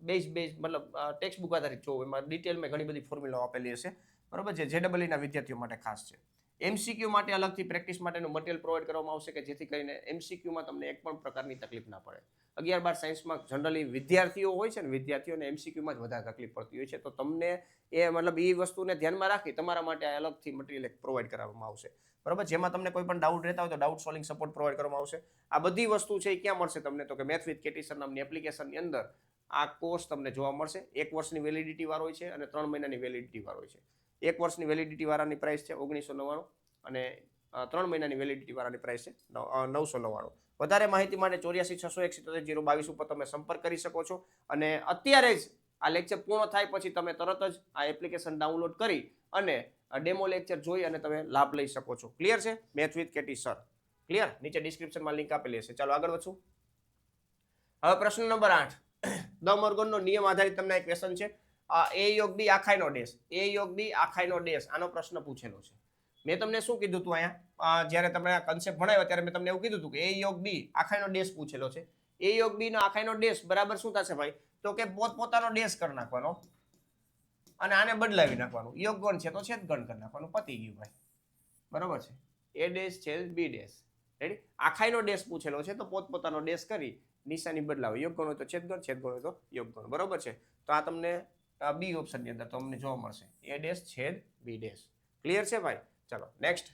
બેઝ મતલબ ટેક્સ્ટ બુક આધારિત જો એમાં ડિટેલમાં ઘણી બધી ફોર્મ્યુલાઓ આપેલી હશે. બરાબર છે? JEE ના વિદ્યાર્થીઓ માટે ખાસ છે. MCQ માટે અલગથી પ્રેક્ટિસ માટેનું મટીરિયલ પ્રોવાઈડ કરવામાં આવશે, કે જેથી કરીને MCQમાં તમને એક પણ પ્રકારની તકલીફ ના પડે. 11-12 સાયન્સમાં જનરલી વિદ્યાર્થીઓ હોય છે ને, વિદ્યાર્થીઓને MCQમાં જ વધારે તકલીફ પડતી હોય છે. તો તમને એ મતલબ એ વસ્તુને ધ્યાનમાં રાખી તમારા માટે અલગથી મટીરિયલ પ્રોવાઈડ કરવામાં આવશે. બરાબર? જેમાં તમને કોઈ પણ ડાઉટ રહેતા હોય તો ડાઉટ સોલ્વિંગ સપોર્ટ પ્રોવાઈડ કરવામાં આવશે. આ બધી વસ્તુ છે એ ક્યાં મળશે તમને? તો કે મેથ વિથ કેટી સર નામની એપ્લિકેશનની અંદર આ કોર્સ તમને જોવા મળશે. 1 વર્ષની વેલિડિટી વાળો હોય છે અને 3 મહિનાની વેલિડિટી વાળો હોય છે. 1 વર્ષની વેલિડિટી વાળાની પ્રાઇસ છે 1999 અને 3 મહિનાની વેલિડિટી વાળાની પ્રાઇસ છે 999. વધારે માહિતી માટે 84 601 022 ઉપર તમે સંપર્ક કરી શકો છો. અને અત્યારે જ આ લેક્ચર પૂર્ણ થાય પછી તમે તરત જ આ એપ્લિકેશન ડાઉનલોડ કરી અને ડેમો લેક્ચર જોઈ અને તમે લાભ લઈ શકો છો. ક્લિયર છે? Math with KT sir. Clear? નીચે ડિસ્ક્રિપ્શનમાં લિંક આપેલી હશે. ચાલો આગળ વધશું. હવે પ્રશ્ન નંબર 8, દ મોર્ગનનો નિયમ આધારિત તમને એક ક્વેશ્ચન છે. A યોગ B આખાઈનો ડેશ, A યોગ B આખાઈનો ડેશ, આનો પ્રશ્ન પૂછેલો છે. મેં તમને શું કીધું હતું અહીંયા જ્યારે તમે આ કન્સેપ્ટ ભણાવ્યો ત્યારે મેં તમને એવું કીધું હતું કે A યોગ B આખાઈનો ડેશ પૂછેલો છે. A યોગ B નો આખાઈનો ડેશ બરાબર શું થશે ભાઈ? તો કે પોતપોતાનો ડેશ કરી નાખવાનો અને આને બદલાવી નાખવાનું. યોગ ગણ છે તો છેદ ગણ કરી નાખવાનું. પતી ગયું ભાઈ. બરાબર છે? A ડેશ છેદ B ડેશ. રેડી? આખાઈનો ડેશ પૂછેલો છે તો પોતપોતાનો ડેશ કરી નિશાની બદલાવો. યોગ ગણ હોય તો છેદ ગણ હોય તો યોગ ગણ. બરાબર છે? તો આ તમને બી ઓપ્શનની અંદર તમને જોવા મળશે. A ડેશ છેદ B ડેશ. ક્લિયર છે ભાઈ? ચાલો નેક્સ્ટ.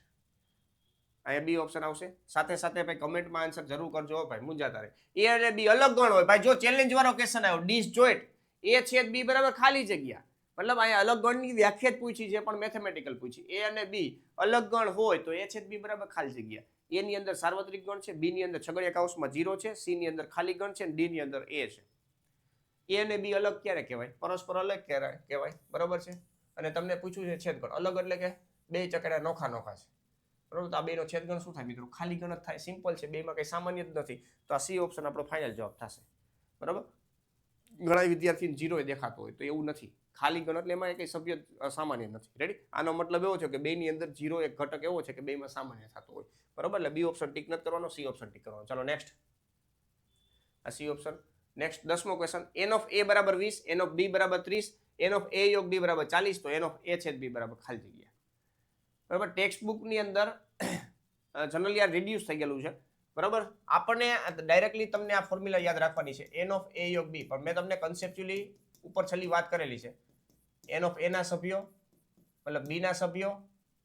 અહીંયા બી ઓપ્શન આવશે. સાથે સાથે ભાઈ કમેન્ટમાં આન્સર જરૂર કરજો ભાઈ, મૂંઝાતા રહે. A અને B અલગ ગણ હોય ભાઈ. જો ચેલેન્જ વાળો ક્વેશ્ચન આવ્યો ડિસજોઇન્ટ A છેદ B બરાબર ખાલી જગ્યા, મતલબ અહીંયા અલગ ગણની વ્યાખ્યા જ પૂછી છે પણ મેથેમેટિકલ પૂછી. એ અને બી અલગ ગણ હોય તો એ છેદ બી બરાબર ખાલી જગ્યા. એ ની અંદર સાર્વત્રિક ગણ છે, બી ની અંદર છગડીયા કૌંસમાં 0 છે, સી ની અંદર ખાલી ગણ છે, ડી ની અંદર એ છે. એ અને બી અલગ ક્યારે કહેવાય? પરસ્પર અલગ કહેવાય. બરાબર છે. અને તમને પૂછ્યું છે છેદગણ. અલગ એટલે કે બે ચકડા નોખા નોખા છે. બરાબર. તો આ બેનો છેદગણ શું થાય મિત્રો? ખાલી ગણ જ થાય. સિમ્પલ છે, બેમાં કંઈ સામાન્ય જ નથી. તો આ સી ઓપ્શન આપણો ફાઇનલ જવાબ થશે. બરાબર. ઘણા વિદ્યાર્થીને 0 દેખાતો હોય તો એવું નથી. ખાલી ગણ એટલે એમાં કંઈ સભ્ય સામાન્ય નથી. રેડી? આનો મતલબ એવો છે કે બેની અંદર 0 એક ઘટક એવો છે કે બેમાં સામાન્ય થતો હોય. બરાબર. એટલે બી ઓપ્શન ટીક નથી કરવાનો, સી ઓપ્શન ટીક કરવાનો. ચાલો નેક્સ્ટ. આ સી ઓપ્શન. નેક્સ્ટ 10મો ક્વેશ્ચન. એન ઓફ એ બરાબર 20, એન ઓફ બી બરાબર 30, એન ઓફ એ યોગ બી બરાબર 40, તો એન ઓફ એ છેદ બી બરાબર ખાલી જગ્યા. બરાબર. ટેક્સ્ટ બુકની અંદર જનરલી આ રિડ્યુસ થઈ ગયેલું છે. બરાબર. આપણને ડાયરેક્ટલી તમને આ ફોર્મ્યુલા યાદ રાખવાની છે, એન ઓફ એ યોગ બી. પણ મેં તમને કન્સેપ્ચ્યુઅલી ઉપર છેલ્લી વાત કરેલી છે. એન ઓફ એ ના સભ્યો મતલબ બી ના સભ્યો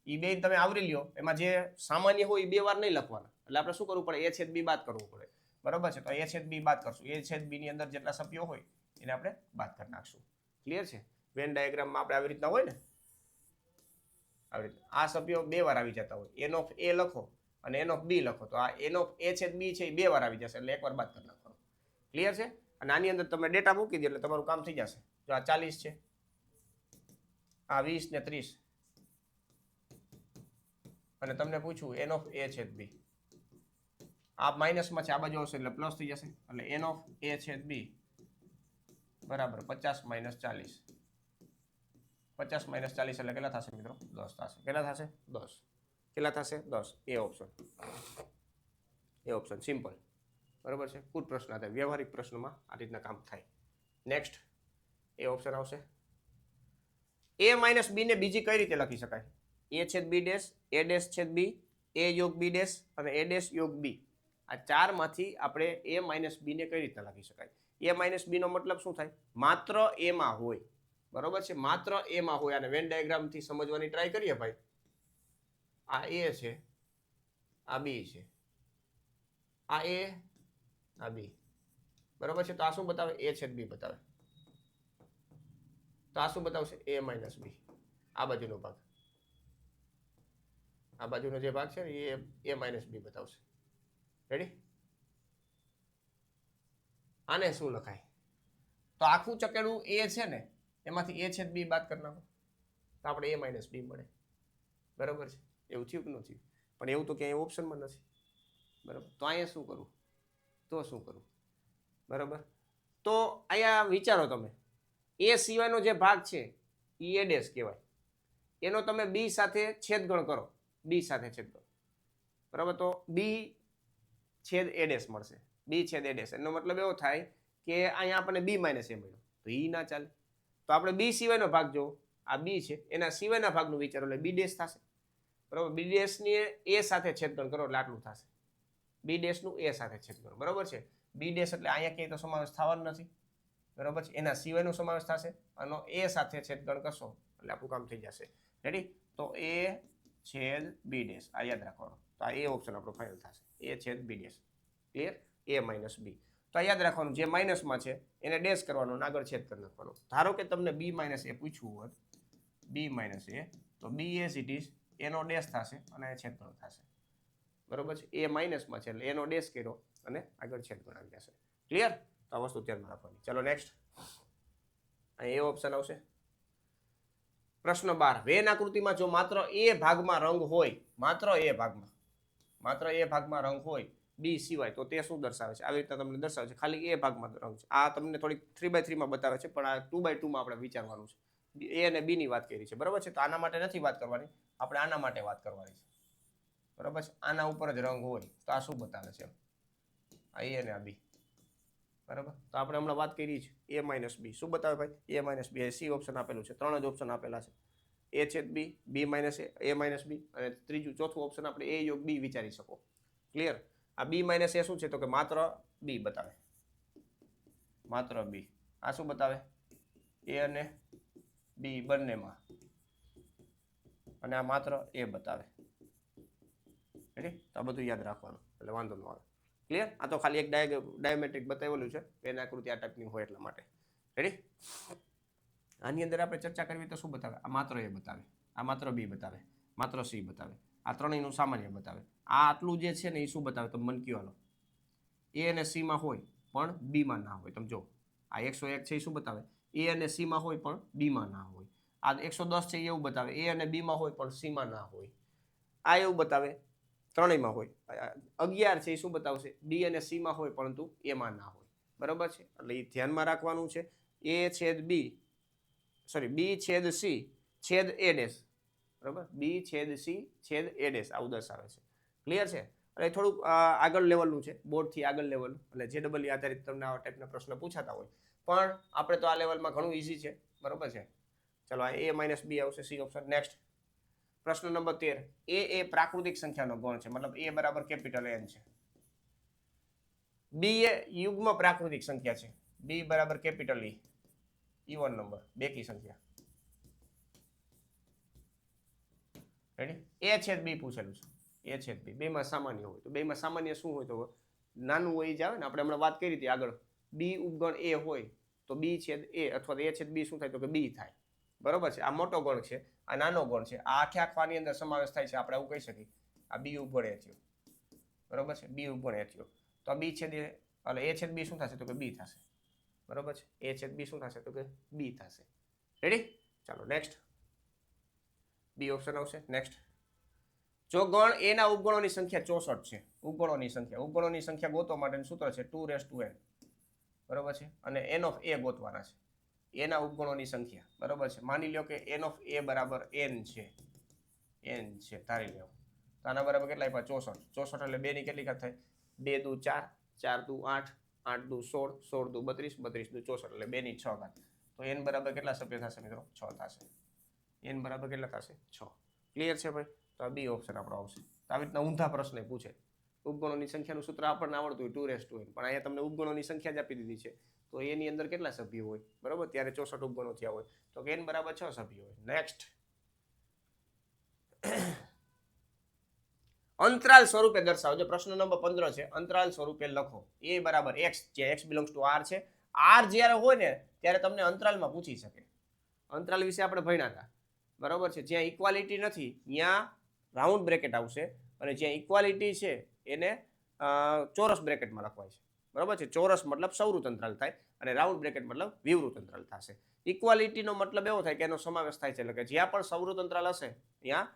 એ બે તમે આવરી લ્યો. એમાં જે સામાન્ય હોય એ 2 વાર નહીં લખવાના. એટલે આપણે શું કરવું પડે? એ છેદ બી બાદ કરવું પડે. બરાબર છે. તો એ છેદ બી બાદ કરશું. એ છેદ બી ની અંદર જેટલા સભ્યો હોય એને આપણે બાદ કરી નાખશું. ક્લિયર છે? વેન ડાયાગ્રામમાં આપણે આવી રીતના હોય ને, આવી રીતે આ સભ્યો 2 વાર આવી જતા હોય. એન ઓફ એ લખો અને એન ઓફ બી લખો તો આ એન ઓફ એ છેદ બી છે એ 2 વાર આવી જશે. એટલે 1 વાર બાદ કરી નાખવાનો. ક્લિયર છે? અને આની અંદર તમે ડેટા મૂકી દો એટલે તમારું કામ થઈ જશે. જો આ 40 છે, આ 20 ને 30, અને તમને પૂછ્યું એન ઓફ એ છેદ બી. આ માઇનસમાં છે, આ બાજુ આવશે એટલે પ્લસ થઈ જશે. એટલે એન ઓફ એ છેદ બી બરાબર 50 માઇનસ 40. 50 માઇનસ 40 એટલે કેટલા થશે મિત્રો? 10 થશે. કેટલા થશે? 10. કેટલા થશે? 10. એ ઓપ્શન. એ ઓપ્શન સિમ્પલ. બરાબર છે. કુલ પ્રશ્ન થાય. વ્યવહારિક પ્રશ્નોમાં આ રીતના કામ થાય. નેક્સ્ટ એ ઓપ્શન આવશે. એ માઇનસ બી ને બીજી કઈ રીતે લખી શકાય? એ છેદ બી ડેશ, એ ડેશ છેદ બી, એ યોગ બી ડેશ અને એ ડેશ યોગ બી. આ ચારમાંથી આપણે એ માઇનસ બી ને કઈ રીતના લખી શકાય? એ માઇનસ બી નો મતલબ શું થાય? માત્ર એમાં હોય. બરોબર છે. માત્ર એમાં હોય. અને વેન ડાયાગ્રામ થી સમજવાની ટ્રાય કરીએ ભાઈ. આ એ છે, આ બી છે, આ એ, આ બી. બરોબર છે. તો આ શું બતાવે? એ છેદ બી બતાવે. તો આ શું બતાવશે? એ માઇનસ બી. આ બાજુનો ભાગ, આ બાજુનો જે ભાગ છે ને એ માઇનસ બી બતાવશે. રેડી? આને શું લખાય? તો આખું ચકેડું એ છે ને, એમાંથી એ છેદ બી બાદ કરી નાખો તો આપણે એ માઇનસ બી મળે. બરાબર છે. એવું થયું કે ન થયું? પણ એવું તો ક્યાંય ઓપ્શનમાં નથી. બરાબર. તો અહીંયા શું કરવું? તો શું કરવું? બરાબર. તો અહીંયા વિચારો તમે, એ સિવાયનો જે ભાગ છે એ એ ડેશ કહેવાય. એનો તમે બી સાથે છેદગણ કરો. બી સાથે છેદગણ. બરાબર. તો બી છેદ એ ડેશ મળશે. બી છેદ એ ડેશ. એનો મતલબ એવો થાય કે અહીંયા આપણને બી માઇનસ એ મળ્યો. તો એ ના ચાલે. તો આપણે બી સિવાયનો ભાગ જો આ બી છે એના સિવાયના ભાગનું વિચારો એટલે બી ડેશ થશે. બરાબર. બી ડેશની એ સાથે છેદગણ કરો એટલે આટલું થશે. બી ડેશનું એ સાથે છેદગણ. બરાબર છે. બી ડેશ એટલે અહીંયા ક્યાંય તો સમાવેશ થવાનો નથી. બરાબર છે. એના સિવાયનો સમાવેશ થશે અને એ સાથે છેદગણ કરશો એટલે આપણું કામ થઈ જશે. રેડી? તો એ છેદ બી ડેશ આ યાદ રાખવાનો. તો આ એ ઓપ્શન આપણો ફાઇનલ થશે. એ છેદ બી ડેશ. ક્લિયર? એ માઇનસ બી. તો આ યાદ રાખવાનું, જે માઇનસમાં છે એને ડેશ કરવાનો અને આગળ છેદ કરી નાખવાનો. ધારો કે તમને બી માઇનસ એ પૂછવું હોત, બી માઇનસ એ, તો બી એઝ ઇટ ઇઝ એનો ડેશ થશે અને છેદગણ થશે. બરોબર છે. એ માઇનસમાં છે એટલે એનો ડેશ કર્યો અને આગળ છેદગણ આવી જશે. ક્લિયર? તો આ વસ્તુ ધ્યાનમાં રાખવાની. ચલો નેક્સ્ટ. અહીં એ ઓપ્શન આવશે. પ્રશ્ન 12. વેન આકૃતિમાં જો માત્ર એ ભાગમાં રંગ હોય, માત્ર એ ભાગમાં રંગ હોય બી સિવાય, તો તે શું દર્શાવે છે? આવી રીતના તમને દર્શાવે છે. ખાલી એ ભાગમાં રંગ છે. આ તમને થોડીક 3x3 માં બતાવે છે, પણ આ 2x2 માં આપણે વિચારવાનું છે. એ અને બી ની વાત કરી છે. બરોબર છે. તો આના માટે નથી વાત કરવાની, આપણે આના માટે વાત કરવાની છે. બરોબર છે. આના ઉપર જ રંગ હોય તો આ શું બતાવે છે? આ એ અને આ બી. બરાબર. તો આપણે હમણાં વાત કરી છે એ માઇનસ બી. શું બતાવે ભાઈ? એ માઇનસ બી. સી ઓપ્શન આપેલું છે. 3 જ ઓપ્શન આપેલા છે. એ છેદ બી, બી માઇનસ એ માઇનસ બી, અને ત્રીજું ચોથું ઓપ્શન આપણે એ યોગ બી વિચારી શકો. ક્લિયર? આ બી માઇનસ એ શું છે? તો કે માત્ર બી બતાવે. માત્ર બી. આ શું બતાવે? એ અને બી બંનેમાં. અને આ માત્ર એ બતાવે. રેડી? તો આ બધું યાદ રાખવાનું એટલે વાંધો ન આવે. ક્લિયર? આ તો ખાલી એક ડાયામેટ્રિક બતાવેલું છે. પેન આકૃતિ આ ટાઈપની હોય એટલા માટે. રેડી? આની અંદર આપણે ચર્ચા કરવી તો શું બતાવે? આ માત્ર એ બતાવે, આ માત્ર બી બતાવે, માત્ર સી બતાવે, આ ત્રણેયનું સામાન્ય બતાવે. આ આટલું જે છે ને એ શું બતાવે? તો મન કયો હાલો. એ અને સી માં હોય પણ બી માં ના હોય. તમે જો આ 101 છે એ શું બતાવે? એ અને સી માં હોય પણ બી માં ના હોય. આ 110 છે એવું બતાવે એ અને બી માં હોય પણ સી માં ના હોય. આ એવું બતાવે ત્રણેયમાં હોય. 11 છે એ શું બતાવશે? ડી અને સી માં હોય પરંતુ એમાં ના હોય. બરોબર છે, એટલે એ ધ્યાનમાં રાખવાનું છે. એ છેદ બી, સોરી, બી છેદ સી છેદ એ ડેશ, બરોબર, બી છેદ સી છેદ એ ડેશ આવું દર્શાવે છે. ક્લિયર છે? એટલે થોડુંક આગળ લેવલનું છે, બોર્ડથી આગળ લેવલનું, એટલે જે ડબલ આધારિત તમને આવા ટાઈપના પ્રશ્ન પૂછાતા હોય, પણ આપણે તો આ લેવલમાં ઘણું ઇઝી છે. બરોબર છે, ચલો આ એ માઇનસ બી આવશે, સી ઓપ્શન. નેક્સ્ટ પ્રશ્ન નંબર 13. એ પ્રાકૃતિક સંખ્યાનો ગણ છે, મતલબ એ બરાબર કેપિટલ એન છે. બી એ યુગ્મ પ્રાકૃતિક સંખ્યા છે. બી બરાબર કેપિટલ ઈ, ઇવન નંબર, બેકી સંખ્યા. રેડી? એ છેદ બી પૂછેલું છે. એ છેદ બી બેમાં સામાન્ય હોય તો બેમાં સામાન્ય શું હોય? તો નાનું હોય જ આવે ને. આપણે હમણાં વાત કરી હતી આગળ, બી ઉપગણ એ હોય તો બી છેદ એ અથવા તો એ છેદ બી શું થાય? તો કે બી થાય. બરોબર છે, આ મોટો ગણ છે, આ નાનો ગણ છે, આ આખે આખવાની અંદર સમાવેશ થાય છે. આપણે એવું કહી શકીએ આ બી ઉપગણ એ થયો. બરોબર છે, બી ઉપગણ એ થયો તો આ બી છેદ એટલે એ છેદ બી શું થશે? તો કે બી થશે. બરોબર છે, એ છેદ બી શું થશે? તો કે બી થશે. રેડી? ચાલો નેક્સ્ટ બી ઓપ્શન આવશે. નેક્સ્ટ, જો ગણ એ ના ઉપગણોની સંખ્યા 64 છે, ઉપગણોની સંખ્યા ગોતવા માટેનું સૂત્ર છે 2n. બરોબર છે, અને n ઓફ a ગોતવાના છે. એના ઉપગણોની સંખ્યા. બરોબર છે, માની લો કે n ઓફ a બરાબર n છે, ધારી લો. તો આના બરાબર કેટલા આપ્યા? 64. 64 એટલે 2 ની કેટલી ઘાત થાય? 2 દુ 4, 4 દુ 8, 8 દુ 16, 16 દુ 32, 32 દુ 64 એટલે 2 ની 6 ઘાત. તો n બરાબર કેટલા સભ્ય થશે મિત્રો? 6 થશે. n બરાબર કેટલા થશે? 6. ક્લિયર છે ભાઈ? તો આ બી ઓપ્શન આપણો આવશે. તો આવી રીતના ઊંધા પ્રશ્ન પૂછે. ઉપગણોની સંખ્યાનું સૂત્ર આપણને આવડતું હોય 2n, પણ અહીંયા તમને ઉપગણોની સંખ્યા જ આપી દીધી છે. તો એની અંદર કેટલા સભ્યો હોય? બરોબર, ત્યારે 64 ઉપગણો થયા હોય તો n બરાબર 6 સભ્યો હોય. નેક્સ્ટ, અંતરાલ સ્વરૂપે દર્શાવો. પ્રશ્ન નંબર 15 છે. અંતરાલ સ્વરૂપે લખો. એ બરાબર x, જે x બિલોંગ્સ ટુ r છે. r જ્યારે હોય ને ત્યારે તમને અંતરાલમાં પૂછી શકે. અંતરાલ વિશે આપણે ભણ્યા હતા. બરોબર છે, જ્યાં ઇક્વાલિટી નથી ત્યાં રાઉન્ડ બ્રેકેટ આવશે, અને જ્યાં ઇક્વાલિટી છે એને ચોરસ બ્રેકેટમાં લખવાય છે. બરોબર છે, ચોરસ મતલબ સૌરુત અંતરાલ થાય અને રાઉન્ડ બ્રેકેટ મતલબ વિવૃત અંતરાલ થશે. ઇક્વાલિટીનો મતલબ એવો થાય કે એનો સમાવેશ થાય છે, એટલે કે જ્યાં પણ સૌરુત અંતરાલ હશે ત્યાં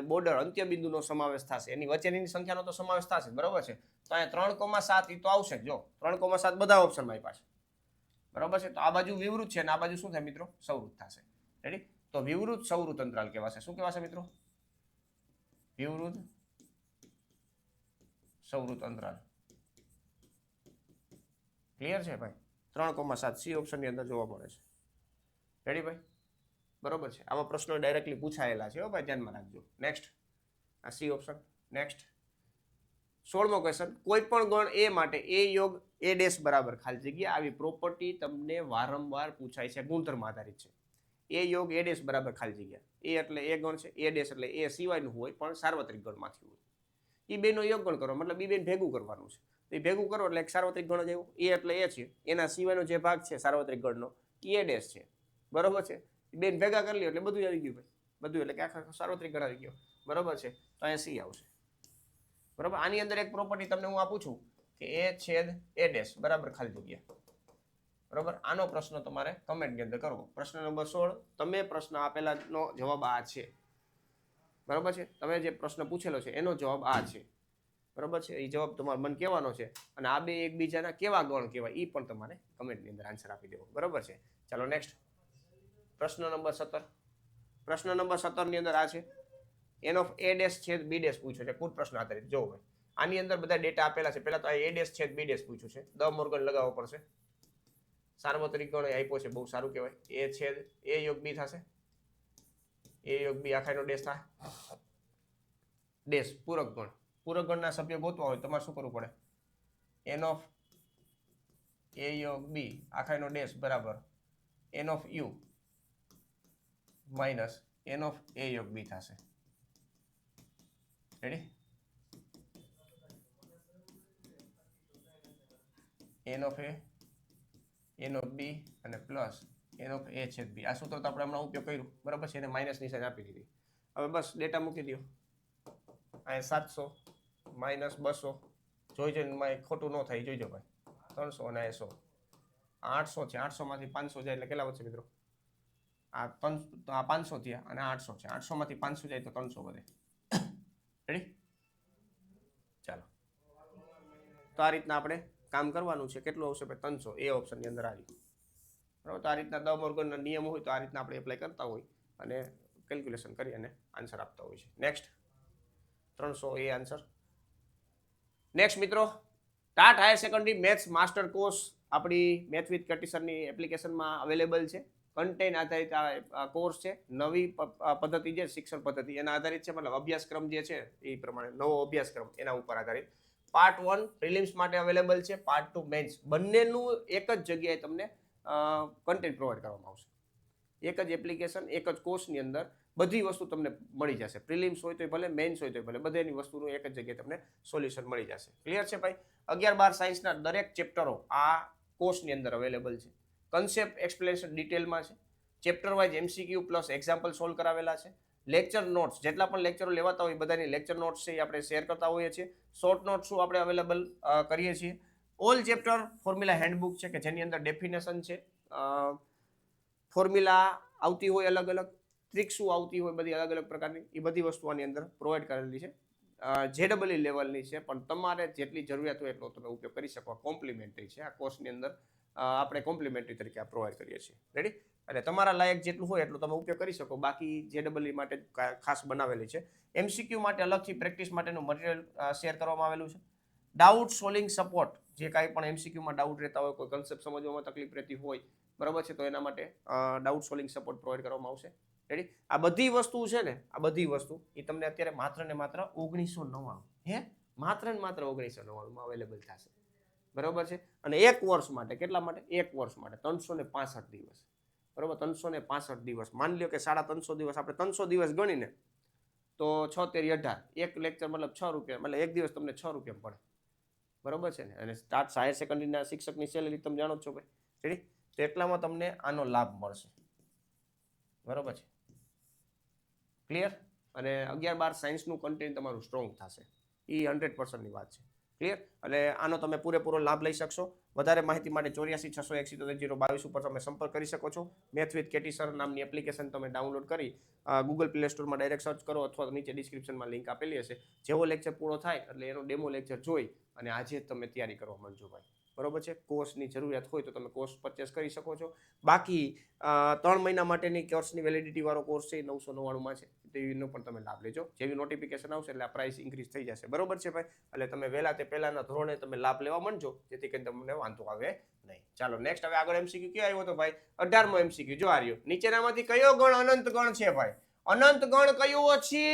બોર્ડર અંત્ય બિંદુનો સમાવેશ થશે. એની વચ્ચેની સંખ્યાનો તો સમાવેશ થશે. બરોબર છે, તો અહીંયા 3,7 એ તો આવશે. જો 3,7 બધા ઓપ્શનમાં આપ્યા છે. બરોબર છે, તો આ બાજુ વિવૃત છે અને આ બાજુ શું થાય મિત્રો? સૌરુત થશે. રેડી? તો વિવૃત સૌરુત અંતરાલ કહેવાશે. શું કહેવાશે મિત્રો? વિવૃત સૌરુત અંતરાલ. ક્લિયર છે ભાઈ? 3,7 સી ઓપ્શનની અંદર જોવા મળે છે. રેડી ભાઈ? બરોબર છે, આવા પ્રશ્નો ડાયરેક્ટલી પૂછાયેલા છે. ભાઈ ધ્યાનમાં રાખજો. નેક્સ્ટ, આ સી ઓપ્શન. નેક્સ્ટ 16મો ક્વેશ્ચન. કોઈ પણ ગણ એ માટે એ યોગ એ ડેશ બરાબર ખાલી જગ્યા. આવી પ્રોપર્ટી તમને વારંવાર પૂછાય છે, ગુણધર્મ આધારિત છે. એ યોગ એ ડેશ બરાબર ખાલી જગ્યા. એ એટલે એ ગણ છે, એ ડેશ એટલે એ સિવાયનું હોય પણ સાર્વત્રિક ગણમાંથી હોય. એ બેનો યોગ ગણ કરો મતલબ એ બેન ભેગું કરવાનું છે. એ ભેગું કરો એટલે એક સાર્વત્રિક ગણ જ આવ્યો. એ એટલે એ છે, એના સિવાયનો જે ભાગ છે સાર્વત્રિક ગણનો એ ડેશ છે. બરોબર છે, બેન ભેગા કરી લ્યો એટલે બધું આવી ગયું ભાઈ. બધું એટલે કે આખા સાર્વત્રિક ગણ આવી ગયો. બરોબર છે, તો અહીંયા સી આવશે. બરોબર, આની અંદર એક પ્રોપર્ટી તમને હું આપું છું કે એ છેદ એ ડેશ બરાબર ખાલી જગ્યા. બરોબર, આનો પ્રશ્ન તમારે કમેન્ટની અંદર કરવો. પ્રશ્ન નંબર 16, તમે પ્રશ્ન આપેલાનો જવાબ આ છે. બરોબર છે, તમે જે પ્રશ્ન પૂછેલો છે એનો જવાબ આ છે. બરોબર છે, એ જવાબ તમારે મને કહેવાનો છે, અને આ બે એકબીજાના કેવા ગણ કહેવાય એ પણ તમારે કમેન્ટની અંદર આન્સર આપી દેવો. બરોબર છે, ચાલો નેક્સ્ટ પ્રશ્ન નંબર 17. પ્રશ્ન નંબર 17 ની અંદર આ છે, એન ઓફ એ ડેશ છેદ બી ડેશ પૂછ્યો છે. કુલ પ્રશ્ન આધારિત. જો ભાઈ આની અંદર બધા ડેટા આપેલા છે. પહેલા તો આ એ ડેશ છેદ બી ડેશ પૂછ્યું છે. દ મોર્ગન લગાવવો પડશે. સાર્વત્રિક ગણ આપ્યો છે, બહુ સારું કહેવાય. એ છેદ એ યોગ બી થશે, એ યોગ બી આખાનો ડેશ થાય. ડેશ પૂરક ગણ. પૂરક ગણના સભ્ય ગોતવા હોય તમારે શું કરવું પડે? એન ઓફ એ યોગ બી આખાનો ડેશ બરાબર n of U minus n of A યોગ બી થશે. Ready? N of A, n of B અને પ્લસ એનો એ છેદ બી. આ સૂત્ર તો આપણે હમણાં ઉપયોગ કર્યું, બરાબર છે, એને માઇનસ નિશાન આપી દીધી. હવે બસ ડેટા મૂકી દો. અહીંયા 700 માઇનસ 200 જોઈજો ખોટું ન થાય, જોઈજો ભાઈ. 300 અને 100 800 છે. 800 માંથી 500 જાય એટલે કેટલા વધશે મિત્રો? આ 500 થયા અને 800 છે. 800 માંથી 500 જાય તો 300 વધે. રેડી? ચાલો, તો આ રીતના આપણે કામ કરવાનું છે. કેટલું આવશે ભાઈ? 300. એ ઓપ્શનની અંદર આવી. બરાબર. તો આ રીતના દ મોર્ગનના નિયમ હોય તો આ રીતના આપણે એપ્લાય કરતા હોય અને કેલ્ક્યુલેશન કરી અને આન્સર આપતા હોય છે. નેક્સ્ટ 300 એ આન્સર. નેક્સ્ટ મિત્રો, TAT higher secondary maths master course આપણી મેથ વિથ કટીસરની એપ્લિકેશનમાં અવેલેબલ છે. કન્ટેન્ટ આધારિત આ કોર્સ છે. નવી પદ્ધતિ છે શિક્ષણ પદ્ધતિ એના આધારિત છે, મતલબ અભ્યાસક્રમ જે છે એ પ્રમાણે નવો અભ્યાસક્રમ એના ઉપર આધારિત. પાર્ટ 1 પ્રિલિમ્સ માટે અવેલેબલ છે, પાર્ટ 2 મેન્સ. બંનેનું એક જ જગ્યાએ તમને કન્ટેન્ટ પ્રોવાઈડ કરવામાં આવશે. એક જ એપ્લિકેશન, એક જ કોર્સની અંદર બધી વસ્તુ તમને મળી જશે. પ્રિલિમ્સ હોય તો ભલે, મેન્સ હોય તો ભલે, બધાની વસ્તુનું એક જ જગ્યાએ તમને સોલ્યુશન મળી જશે. ક્લિયર છે ભાઈ? 11-12 સાયન્સના દરેક ચેપ્ટરો આ કોર્સની અંદર અવેલેબલ છે. કન્સેપ્ટ એક્સપ્લેનેશન ડિટેલમાં છે. Chapter wise MCQ plus example solve કરાવેલા છે. લેક્ચર નોટ્સ, જેટલા પણ લેક્ચરો લેવાતા હોય બધાની લેક્ચર નોટ્સ છે એ આપણે શેર કરતા હોઈએ છીએ. શોર્ટ નોટ્સું આપણે અવેલેબલ કરીએ છીએ. ઓલ ચેપ્ટર ફોર્મ્યુલા હેન્ડબુક છે કે જેની અંદર ડેફિનેશન છે, ફોર્મ્યુલા આવતી હોય અલગ અલગ, ટ્રિક્સું આવતી હોય બધી અલગ અલગ પ્રકારની, એ બધી વસ્તુ આની અંદર પ્રોવાઈડ કરેલી છે. JEE લેવલની છે, પણ તમારે જેટલી જરૂરિયાત હોય એટલો તમે ઉપયોગ કરી શકો. કોમ્પ્લિમેન્ટરી છે આ કોર્સની અંદર, આપણે કોમ્પ્લિમેન્ટરી તરીકે આ પ્રોવાઈડ કરીએ છીએ. રેડી? એટલે તમારા લાયક જેટલું હોય એટલું તમે ઉપયોગ કરી શકો. બાકી JEE માટે ખાસ બનાવેલી છે. MCQ માટે અલગથી પ્રેક્ટિસ માટેનું મટીરિયલ શેર કરવામાં આવેલું છે. ડાઉટ સોલ્વિંગ સપોર્ટ, જે કાંઈ પણ MCQમાં ડાઉટ રહેતા હોય, કોઈ કન્સેપ્ટ સમજવામાં તકલીફ રહેતી હોય, બરાબર છે, તો એના માટે ડાઉટ સોલ્વિંગ સપોર્ટ પ્રોવાઈડ કરવામાં આવશે. રેડી? આ બધી વસ્તુ છે ને, આ બધી વસ્તુ એ તમને અત્યારે માત્ર ને માત્ર 1999, હે, માત્ર ને માત્ર 1999 અવેલેબલ થશે. બરાબર છે? અને એક વર્ષ માટે, કેટલા માટે? એક વર્ષ માટે 365 દિવસ. બરાબર? 365 દિવસ. માની લ્યો કે 350 દિવસ, આપણે 300 દિવસ ગણીને તો 6 તેરી 18, એક લેક્ચર મતલબ 6 રૂપિયા, મતલબ એક દિવસ તમને 6 રૂપિયા પડે. બરાબર છે ને? અને સ્ટાર્ટ હાયર સેકન્ડરીના શિક્ષકની સેલેરી તમે જાણો છો ભાઈ. રેડી? તો એટલામાં તમને આનો લાભ મળશે. બરાબર છે? ક્લિયર? અને 11-12 સાયન્સનું કન્ટેન્ટ તમારું સ્ટ્રોંગ થશે. એ 100%ની વાત છે. ક્લિયર? અને આનો તમે પૂરેપૂરો લાભ લઈ શકશો. વધારે માહિતી માટે 84 671 022 ઉપર તમે સંપર્ક કરી શકો છો. મેથ વિથ કેટી સર નામની એપ્લિકેશન તમે ડાઉનલોડ કરી ગૂગલ પ્લે સ્ટોરમાં ડાયરેક્ટ સર્ચ કરો અથવા નીચે ડિસ્ક્રિપ્શનમાં લિંક આપેલી હશે. જેવો લેક્ચર પૂરો થાય એટલે એનો ડેમો લેક્ચર જોઈ અને આજે તમે તૈયારી કરવા માંડજો ભાઈ. બરોબર છે? કોર્સની જરૂરિયાત હોય તો તમે કોર્સ પરચેસ કરી શકો છો. બાકી 3 મહિના માટેની કોર્સની વેલિડિટી વાળો કોર્સ છે 999માં છે, તેનો પણ તમે લાભ લેજો. જેવી નોટિફિકેશન આવશે એટલે આ પ્રાઇસ ઇન્ક્રીઝ થઈ જશે. બરોબર છે ભાઈ? એટલે તમે વહેલા તે પહેલાના ધોરણે તમે લાભ લેવા માંડજો, જેથી કરીને તમને વાંધો આવે નહીં. ચાલો નેક્સ્ટ, હવે આગળ MCQ ક્યાં આવ્યો હતો ભાઈ? 18મો MCQ જો આ રહ્યો. નીચેનામાંથી કયો ગણ અનંત ગણ છે ભાઈ? અનંત ગણ કયો છે?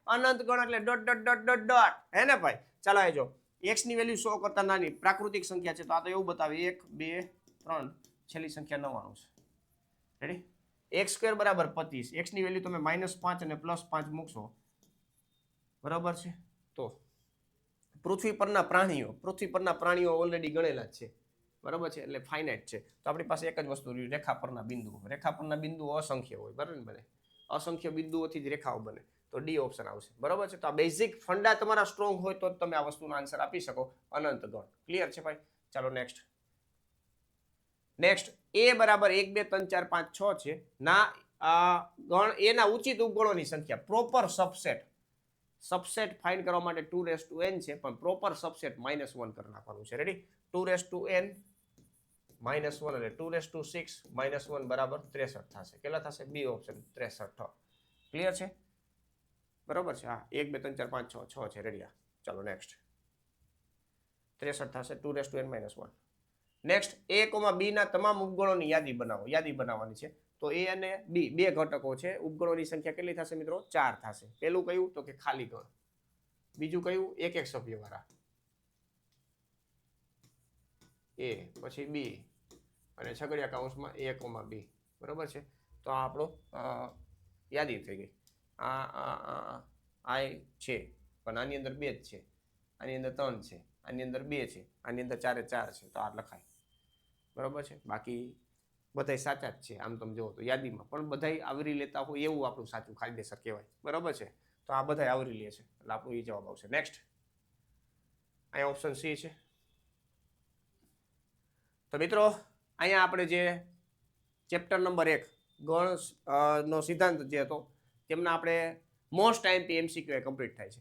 અનંત ગણ એટલે dot dot dot dot dot, હે ને ભાઈ? ચાલો આ જો x ની વેલ્યુ 100 કરતા નાની પ્રાકૃતિક સંખ્યા છે, તો આ તો એવું બતાવે 1 2 3 છેલ્લી સંખ્યા 99 છે. રેડી? x² બરાબર 25. x ની વેલ્યુ તમે -5 અને +5 મૂકશો, બરાબર છે? તો પૃથ્વી પરના પ્રાણીઓ ઓલરેડી ગણેલા જ છે, બરાબર છે? એટલે ફાઇનાઇટ છે. તો આપણી પાસે એક જ વસ્તુ રહ્યું, રેખા પરના બિંદુઓ. રેખા પરના બિંદુઓ અસંખ્ય હોય, બરાબર ને? બને અસંખ્ય બિંદુઓથી જ રેખાઓ બને, તો ડી ઓપ્શન આવશે. બરાબર છે? તો આ બેઝિક ફંડા તમારા સ્ટ્રોંગ હોય તો તમે આ વસ્તુનો આન્સર આપી શકો, અનંત ગણ. ક્લિયર છે ભાઈ? ચાલો નેક્સ્ટ. a બરાબર 1 2 3 4 5 6 છે ના ગણ એના ઉચિત ઉપગણોની સંખ્યા, પ્રોપર સબસેટ ફાઇન્ડ કરવા માટે 2n છે, પણ પ્રોપર સબસેટ -1 કરી નાખવાનું છે. રેડી? 2n -1 એટલે 2/6 -1 બરાબર 63 થશે. કેટલા થશે? બી ઓપ્શન 63. ક્લિયર છે? બરાબર છે? હા, 1 2 3 4 5 6 છે. રેડી? ચાલો નેક્સ્ટ. 63 થશે 2n -1. નેક્સ્ટ, a, b ના તમામ ઉપગણોની યાદી બનાવવાની છે. તો a અને b બે ઘટકો છે. ઉપગણોની સંખ્યા કેટલી થશે મિત્રો? 4 થશે. પેલું કયું? તો કે ખાલી ગણ. બીજું કયું? એક સભ્ય વાળા, a પછી b અને છગડીયા કૌંસમાં a, b. બરોબર છે? તો આ આપણો યાદી થઈ ગઈ. આ છે, પણ આની અંદર 2 જ છે, આની અંદર 3 છે, આની અંદર 2 છે, આની અંદર 4 છે, તો આ લખાય. બરોબર છે? બાકી બધાય સાચા જ છે આમ તમે જુઓ તો યાદીમાં પણ બધાય આવરી લેતા હોય એવું આપણું સાચું કાયદેસર કહેવાય, બરાબર છે. તો આ બધાય આવરી લે છે એટલે આપણો એ જવાબ આવશે. નેક્સ્ટ અહીંયા ઓપ્શન સી છે. તો મિત્રો અહીંયા આપણે જે ચેપ્ટર નંબર 1 ગણ નો સિદ્ધાંત જે હતો તેમના આપણે મોસ્ટ ટાઈમથી એમસીક્યુ કમ્પ્લીટ થાય છે.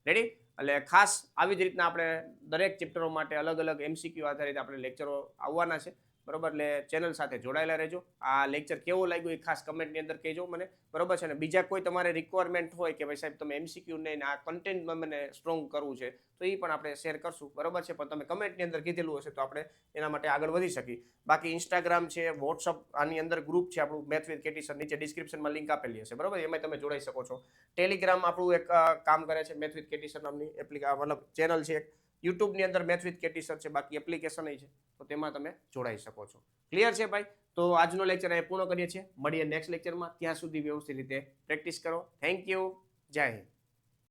રેડી? એટલે ખાસ આવી જ રીતના આપણે દરેક ચેપ્ટરો માટે અલગ અલગ એમસીક્યુ આધારિત આપણે લેક્ચરો આવવાના છે, બરોબર. એટલે ચેનલ સાથે જોડાયેલા રહેજો. આ લેક્ચર કેવો લાગ્યો એ ખાસ કમેન્ટની અંદર કહેજો મને, બરોબર છે. અને બીજા કોઈ તમારે રિક્વાયરમેન્ટ હોય કે ભાઈ સાહેબ તમે એમસીક્યુ નહીં આ કન્ટેન્ટમાં મને સ્ટ્રોંગ કરવું છે તો એ પણ આપણે શેર કરશું, બરોબર છે. પણ તમે કમેન્ટની અંદર કીધેલું હશે તો આપણે એના માટે આગળ વધી શકીએ. બાકી ઇન્સ્ટાગ્રામ છે, વોટ્સઅપ આની અંદર ગ્રુપ છે આપણું મેથ વિથ કેટી સર, નીચે ડિસ્ક્રિપ્શનમાં લિંક આપેલી હશે, બરોબર. એમાં તમે જોડાઈ શકો છો. ટેલિગ્રામ આપણું એક કામ કરે છે મેથ વિથ કેટી સર નામની મતલબ ચેનલ છે. યુટ્યુબની અંદર મેથ વિથ કેટી સર છે, બાકી એપ્લિકેશન છે તો તેમાં તમે જોડાઈ શકો છો. ક્લિયર છે ભાઈ? તો આજનો લેક્ચર અહીં પૂર્ણ કરીએ છીએ. મળીએ નેક્સ્ટ લેક્ચરમાં. ત્યાં સુધી વ્યવસ્થિત રીતે પ્રેક્ટિસ કરો. Thank you. જય હિન્દ.